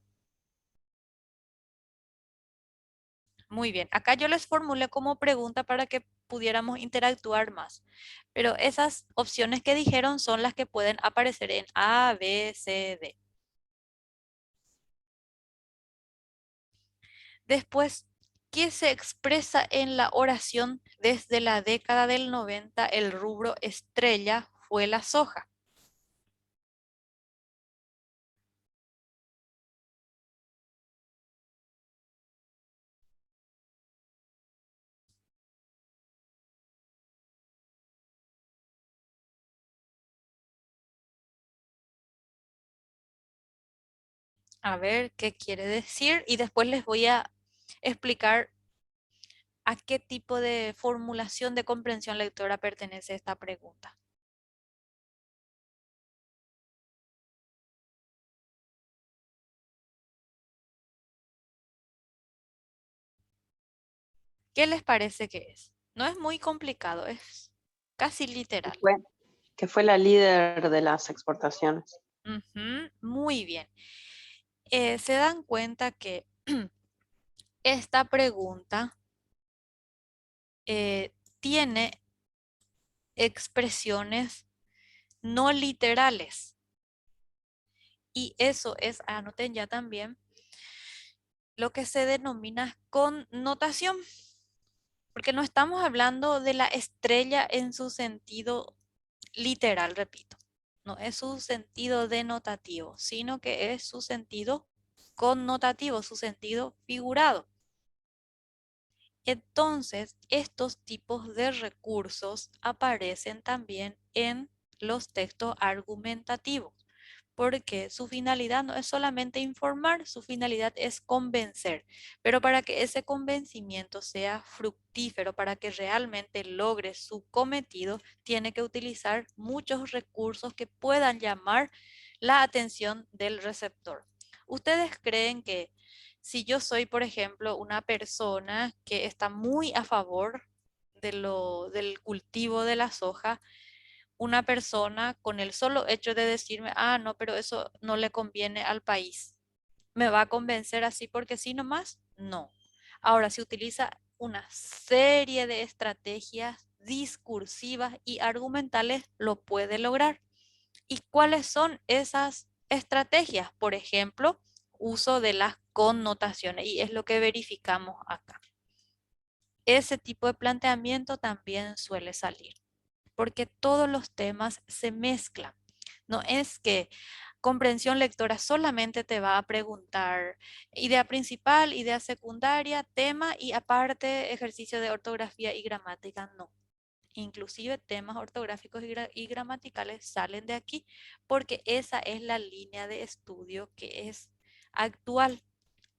Muy bien, acá yo les formulé como pregunta para que pudiéramos interactuar más, pero esas opciones que dijeron son las que pueden aparecer en A, B, C, D. Después, ¿qué se expresa en la oración desde la década del 90? El rubro estrella fue la soja. A ver qué quiere decir y después les voy a explicar ¿A qué tipo de formulación de comprensión lectora pertenece esta pregunta? ¿Qué les parece que es? No es muy complicado, es casi literal.
Que fue la líder de las exportaciones.
Ujú, muy bien. Se dan cuenta que esta pregunta tiene expresiones no literales. Y eso es, anoten ya también, lo que se denomina connotación. Porque no estamos hablando de la estrella en su sentido literal, repito. No es su sentido denotativo, sino que es su sentido connotativo, su sentido figurado. Entonces, estos tipos de recursos aparecen también en los textos argumentativos, porque su finalidad no es solamente informar, su finalidad es convencer. Pero para que ese convencimiento sea fructífero, para que realmente logre su cometido, tiene que utilizar muchos recursos que puedan llamar la atención del receptor. ¿Ustedes creen que si yo soy, por ejemplo, una persona que está muy a favor del cultivo de la soja, una persona con el solo hecho de decirme, ah, no, pero eso no le conviene al país, ¿me va a convencer así porque sí nomás? No. Ahora, si utiliza una serie de estrategias discursivas y argumentales, lo puede lograr. ¿Y cuáles son esas estrategias? Por ejemplo, uso de las connotaciones, y es lo que verificamos acá. Ese tipo de planteamiento también suele salir, porque todos los temas se mezclan. No es que comprensión lectora solamente te va a preguntar idea principal, idea secundaria, tema y aparte ejercicio de ortografía y gramática. No. Inclusive temas ortográficos y gramaticales salen de aquí porque esa es la línea de estudio que es actual.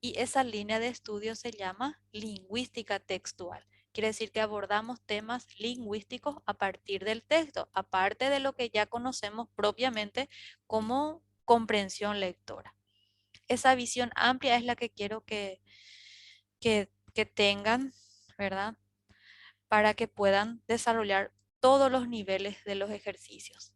Y esa línea de estudio se llama lingüística textual. Quiere decir que abordamos temas lingüísticos a partir del texto, aparte de lo que ya conocemos propiamente como comprensión lectora. Esa visión amplia es la que quiero que tengan, ¿verdad? Para que puedan desarrollar todos los niveles de los ejercicios.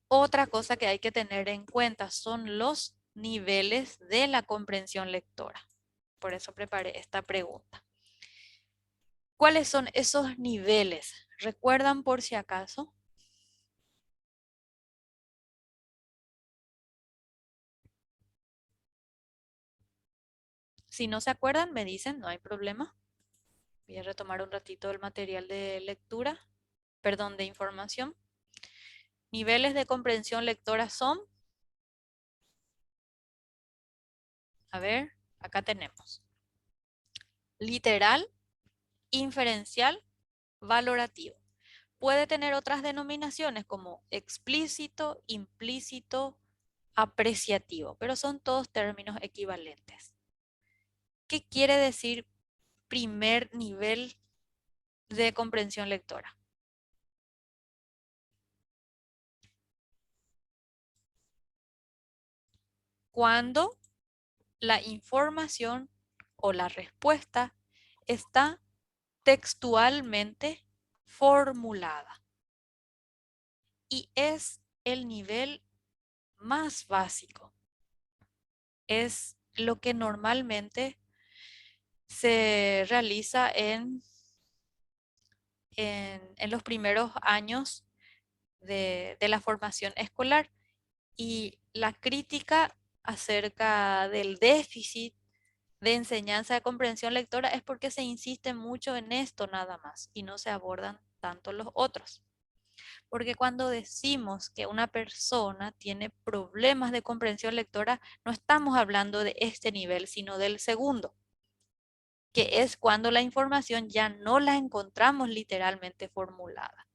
Otra cosa que hay que tener en cuenta son los niveles de la comprensión lectora. Por eso preparé esta pregunta. ¿Cuáles son esos niveles? ¿Recuerdan por si acaso? Si no se acuerdan, me dicen, no hay problema. Voy a retomar un ratito el material de lectura, perdón, de información. Niveles de comprensión lectora son, a ver, acá tenemos. Literal, inferencial, valorativo. Puede tener otras denominaciones como explícito, implícito, apreciativo, pero son todos términos equivalentes. ¿Qué quiere decir primer nivel de comprensión lectora? Cuando la información o la respuesta está textualmente formulada y es el nivel más básico. Es lo que normalmente se realiza en los primeros años de la formación escolar. Y la crítica acerca del déficit de enseñanza de comprensión lectora es porque se insiste mucho en esto nada más y no se abordan tanto los otros. Porque cuando decimos que una persona tiene problemas de comprensión lectora, no estamos hablando de este nivel, sino del segundo, que es cuando la información ya no la encontramos literalmente formulada.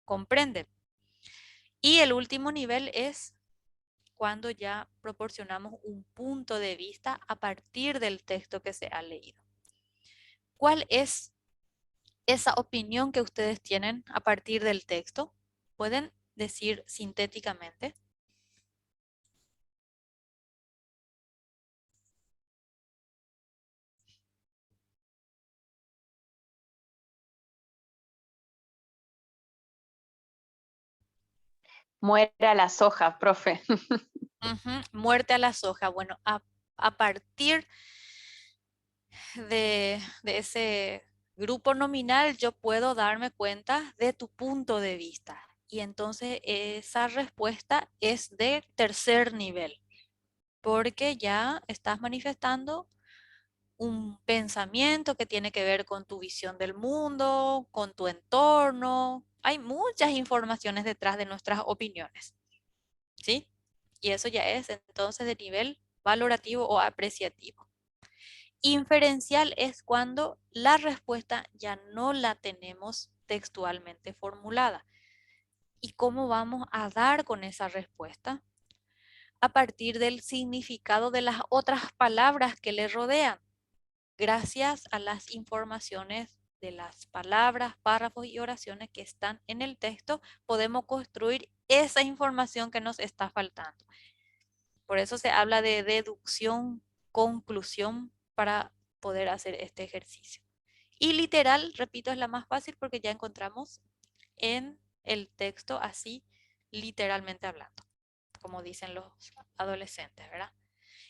¿Comprenden? Y el último nivel es cuando ya proporcionamos un punto de vista a partir del texto que se ha leído. ¿Cuál es esa opinión que ustedes tienen a partir del texto? ¿Pueden decir sintéticamente?
Muere a la soja, profe.
Ujú, muerte a la soja. Bueno, a partir de ese grupo nominal, yo puedo darme cuenta de tu punto de vista. Y entonces esa respuesta es de tercer nivel, porque ya estás manifestando un pensamiento que tiene que ver con tu visión del mundo, con tu entorno. Hay muchas informaciones detrás de nuestras opiniones, ¿sí? Y eso ya es entonces de nivel valorativo o apreciativo. Inferencial es cuando la respuesta ya no la tenemos textualmente formulada. ¿Y cómo vamos a dar con esa respuesta? A partir del significado de las otras palabras que le rodean. Gracias a las informaciones de las palabras, párrafos y oraciones que están en el texto, podemos construir esa información que nos está faltando. Por eso se habla de deducción, conclusión para poder hacer este ejercicio. Y literal, repito, es la más fácil porque ya encontramos en el texto así, literalmente hablando, como dicen los adolescentes, ¿verdad?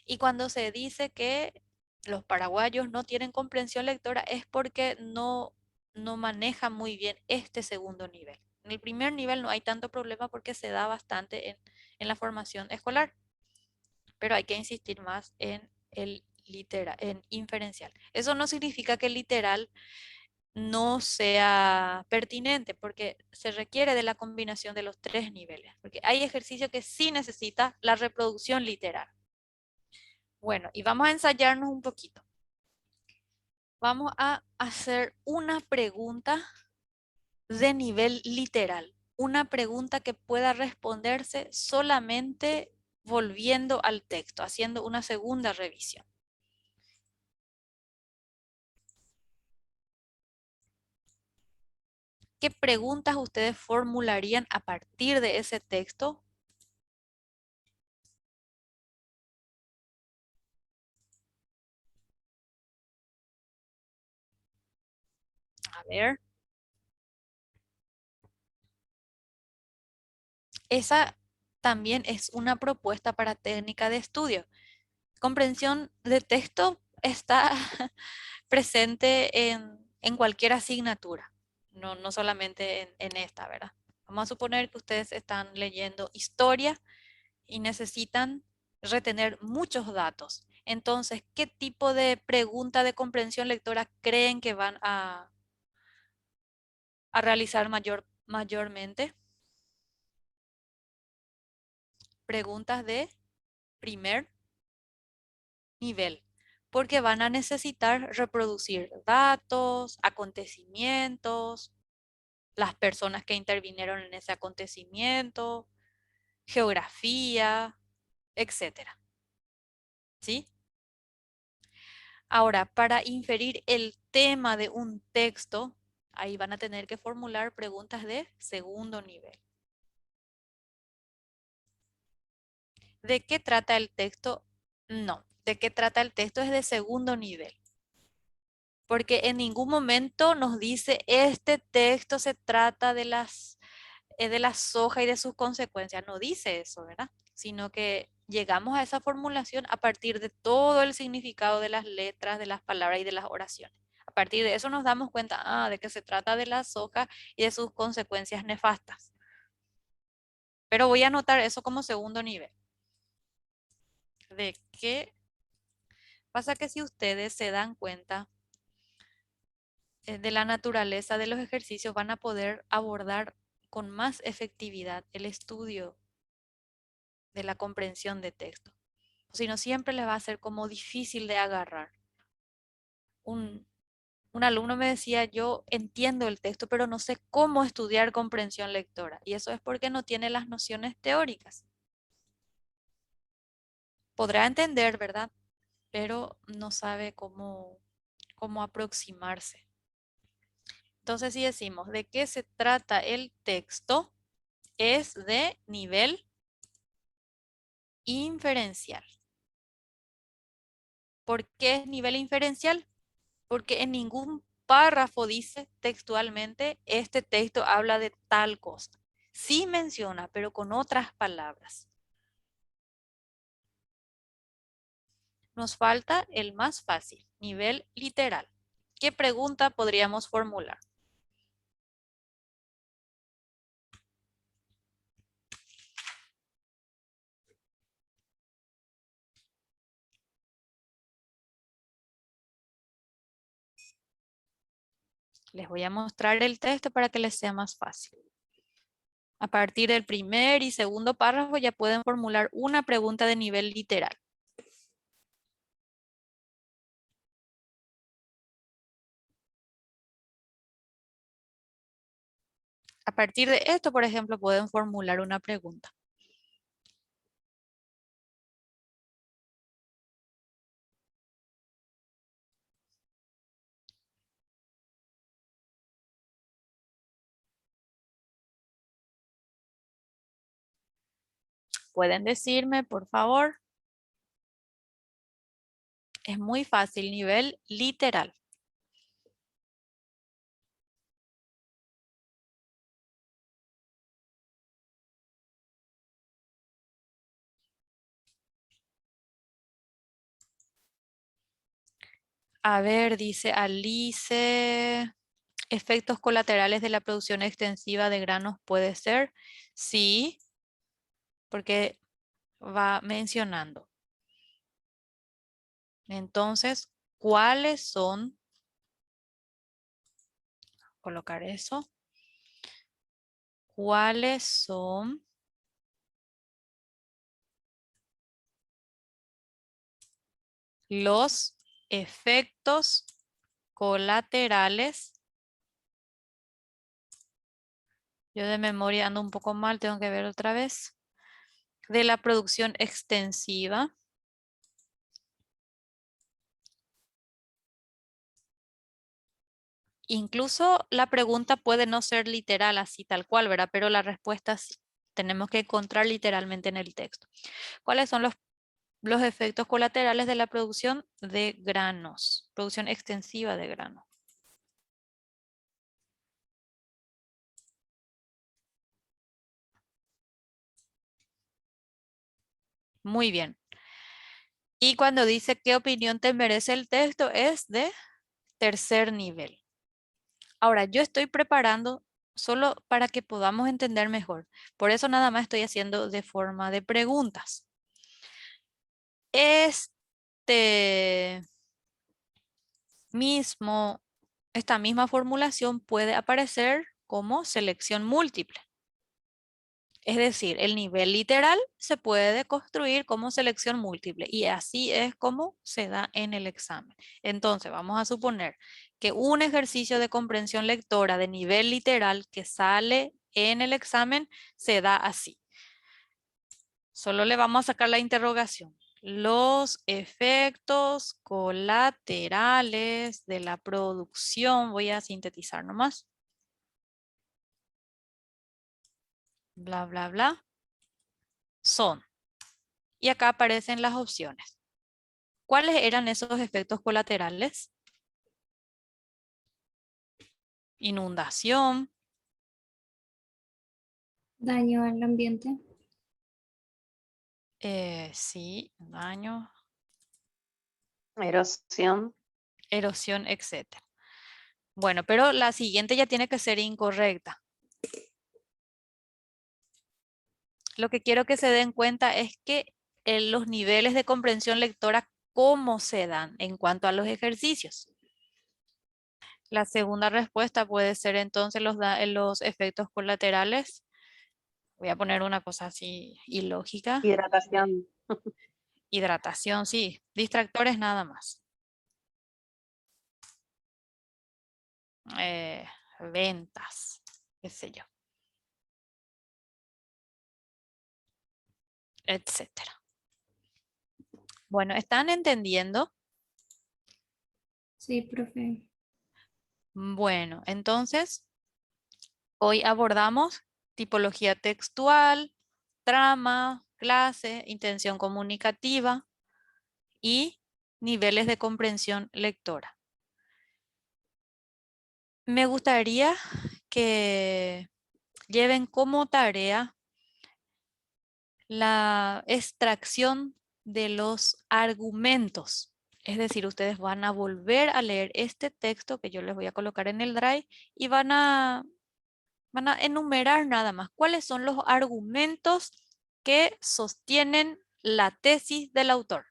Y cuando se dice que los paraguayos no tienen comprensión lectora es porque no manejan muy bien este segundo nivel. En el primer nivel no hay tanto problema porque se da bastante en la formación escolar, pero hay que insistir más en el literal, en inferencial. Eso no significa que el literal no sea pertinente, porque se requiere de la combinación de los tres niveles, porque hay ejercicio que sí necesita la reproducción literal. Bueno, y vamos a ensayarnos un poquito. Vamos a hacer una pregunta de nivel literal, una pregunta que pueda responderse solamente volviendo al texto, haciendo una segunda revisión. ¿Qué preguntas ustedes formularían a partir de ese texto? A ver. Esa también es una propuesta para técnica de estudio. Comprensión de texto está presente en cualquier asignatura, no solamente en esta, ¿verdad? Vamos a suponer que ustedes están leyendo historia y necesitan retener muchos datos. Entonces, ¿qué tipo de pregunta de comprensión lectora creen que van a realizar mayormente? Preguntas de primer nivel, porque van a necesitar reproducir datos, acontecimientos, las personas que intervinieron en ese acontecimiento, geografía, etcétera. ¿Sí? Ahora, para inferir el tema de un texto, ahí van a tener que formular preguntas de segundo nivel. ¿De qué trata el texto? No, ¿de qué trata el texto? Es de segundo nivel. Porque en ningún momento nos dice este texto se trata de la soja y de sus consecuencias. No dice eso, ¿verdad? Sino que llegamos a esa formulación a partir de todo el significado de las letras, de las palabras y de las oraciones. A partir de eso nos damos cuenta, de que se trata de la soja y de sus consecuencias nefastas. Pero voy a anotar eso como segundo nivel. ¿De qué pasa? Que si ustedes se dan cuenta de la naturaleza de los ejercicios, van a poder abordar con más efectividad el estudio de la comprensión de texto. Si no, siempre les va a ser como difícil de agarrar. Un alumno me decía, yo entiendo el texto, pero no sé cómo estudiar comprensión lectora. Y eso es porque no tiene las nociones teóricas. podrá entender, ¿verdad? Pero no sabe cómo aproximarse. Entonces, si decimos de qué se trata el texto, es de nivel inferencial. ¿Por qué es nivel inferencial? Porque en ningún párrafo dice textualmente, este texto habla de tal cosa. Sí menciona, pero con otras palabras. Nos falta el más fácil, nivel literal. ¿Qué pregunta podríamos formular? Les voy a mostrar el texto para que les sea más fácil. A partir del primer y segundo párrafo ya pueden formular una pregunta de nivel literal. A partir de esto, por ejemplo, pueden formular una pregunta. ¿Pueden decirme, por favor? Es muy fácil, nivel literal. A ver, dice Alice, efectos colaterales de la producción extensiva de granos puede ser. Sí, porque va mencionando. Entonces, ¿cuáles son? Colocar eso. ¿Cuáles son los efectos colaterales? Yo de memoria ando un poco mal, tengo que ver otra vez. De la producción extensiva. Incluso la pregunta puede no ser literal así tal cual, ¿verdad? Pero la respuesta sí. Tenemos que encontrar literalmente en el texto. ¿Cuáles son los efectos colaterales de la producción de granos? Producción extensiva de grano. Muy bien. Y cuando dice qué opinión te merece el texto, es de tercer nivel. Ahora, yo estoy preparando solo para que podamos entender mejor. Por eso nada más estoy haciendo de forma de preguntas. Esta misma formulación puede aparecer como selección múltiple. Es decir, el nivel literal se puede construir como selección múltiple y así es como se da en el examen. Entonces, vamos a suponer que un ejercicio de comprensión lectora de nivel literal que sale en el examen se da así. Solo le vamos a sacar la interrogación. Los efectos colaterales de la producción, voy a sintetizar nomás. Bla, bla, bla. Son. Y acá aparecen las opciones. ¿Cuáles eran esos efectos colaterales? Inundación,
Daño al ambiente.
sí, daño,
Erosión.
erosión, etc. Bueno, pero la siguiente ya tiene que ser incorrecta. Lo que quiero que se den cuenta es que los niveles de comprensión lectora, ¿cómo se dan en cuanto a los ejercicios? La segunda respuesta puede ser entonces los efectos colaterales. Voy a poner una cosa así ilógica.
Hidratación.
Hidratación, sí. Distractores nada más. Ventas, qué sé yo. Etcétera. Bueno, ¿están entendiendo?
Sí, profe.
Bueno, entonces hoy abordamos tipología textual, trama, clase, intención comunicativa y niveles de comprensión lectora. Me gustaría que lleven como tarea la extracción de los argumentos. Es decir, ustedes van a volver a leer este texto que yo les voy a colocar en el Drive y van a enumerar nada más cuáles son los argumentos que sostienen la tesis del autor.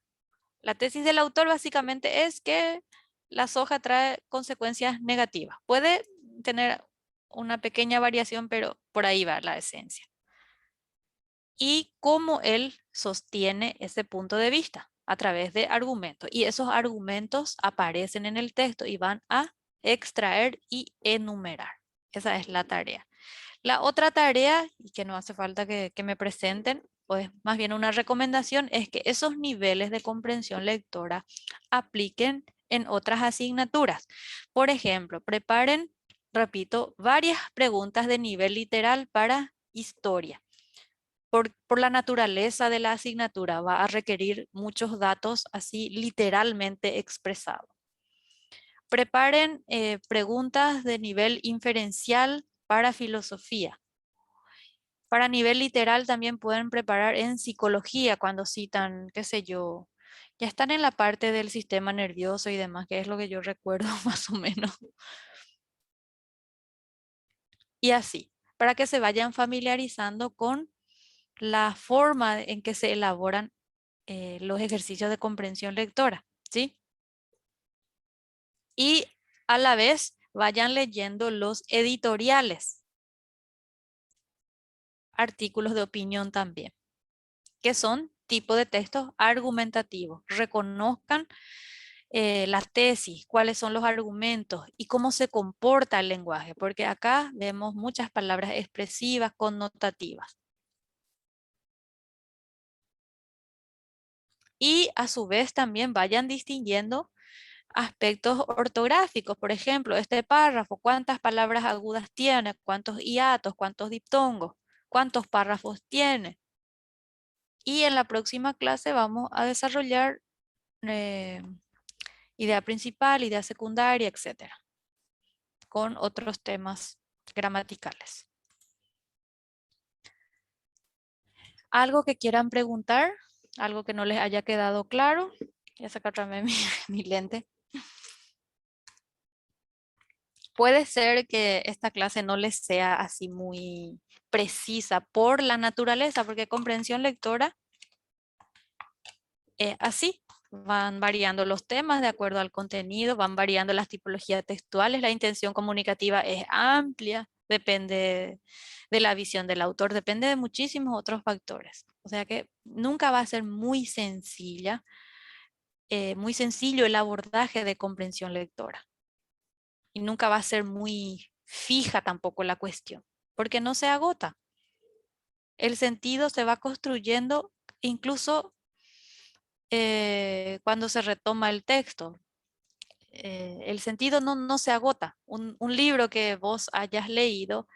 La tesis del autor básicamente es que la soja trae consecuencias negativas. Puede tener una pequeña variación, pero por ahí va la esencia. Y cómo él sostiene ese punto de vista a través de argumentos. Y esos argumentos aparecen en el texto y van a extraer y enumerar. Esa es la tarea. La otra tarea, y que no hace falta que me presenten, pues más bien una recomendación, es que esos niveles de comprensión lectora apliquen en otras asignaturas. Por ejemplo, preparen, repito, varias preguntas de nivel literal para historia. Por la naturaleza de la asignatura va a requerir muchos datos así literalmente expresados. Preparen preguntas de nivel inferencial para filosofía. Para nivel literal también pueden preparar en psicología cuando citan, qué sé yo, ya están en la parte del sistema nervioso y demás, que es lo que yo recuerdo más o menos. Y así, para que se vayan familiarizando con la forma en que se elaboran los ejercicios de comprensión lectora, ¿sí? Y a la vez vayan leyendo los editoriales, artículos de opinión también, que son tipo de textos argumentativos. Reconozcan la tesis, cuáles son los argumentos y cómo se comporta el lenguaje, porque acá vemos muchas palabras expresivas, connotativas. Y a su vez también vayan distinguiendo aspectos ortográficos. Por ejemplo, este párrafo, ¿cuántas palabras agudas tiene? ¿Cuántos hiatos? ¿Cuántos diptongos? ¿Cuántos párrafos tiene? Y en la próxima clase vamos a desarrollar idea principal, idea secundaria, etcétera, con otros temas gramaticales. ¿Algo que quieran preguntar? ¿Algo que no les haya quedado claro? Voy a sacar también mi lente. Puede ser que esta clase no les sea así muy precisa por la naturaleza, porque comprensión lectora es así. Van variando los temas de acuerdo al contenido, van variando las tipologías textuales, la intención comunicativa es amplia, depende de la visión del autor, depende de muchísimos otros factores. O sea que nunca va a ser muy sencilla, muy sencillo el abordaje de comprensión lectora. Y nunca va a ser muy fija tampoco la cuestión, porque no se agota. El sentido se va construyendo incluso cuando se retoma el texto. El sentido no se agota. Un libro que vos hayas leído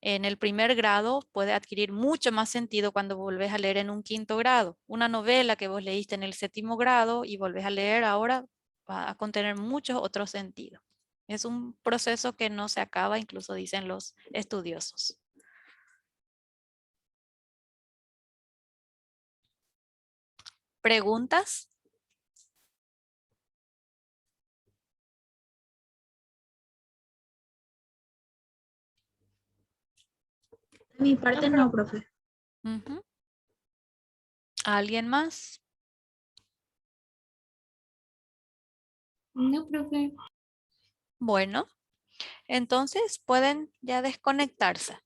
en el primer grado puede adquirir mucho más sentido cuando volvés a leer en un quinto grado. Una novela que vos leíste en el séptimo grado y volvés a leer ahora va a contener muchos otros sentidos. Es un proceso que no se acaba, incluso dicen los estudiosos. ¿Preguntas?
De mi parte no, profe.
Ujú. ¿Alguien más?
No, profe.
Bueno, entonces pueden ya desconectarse.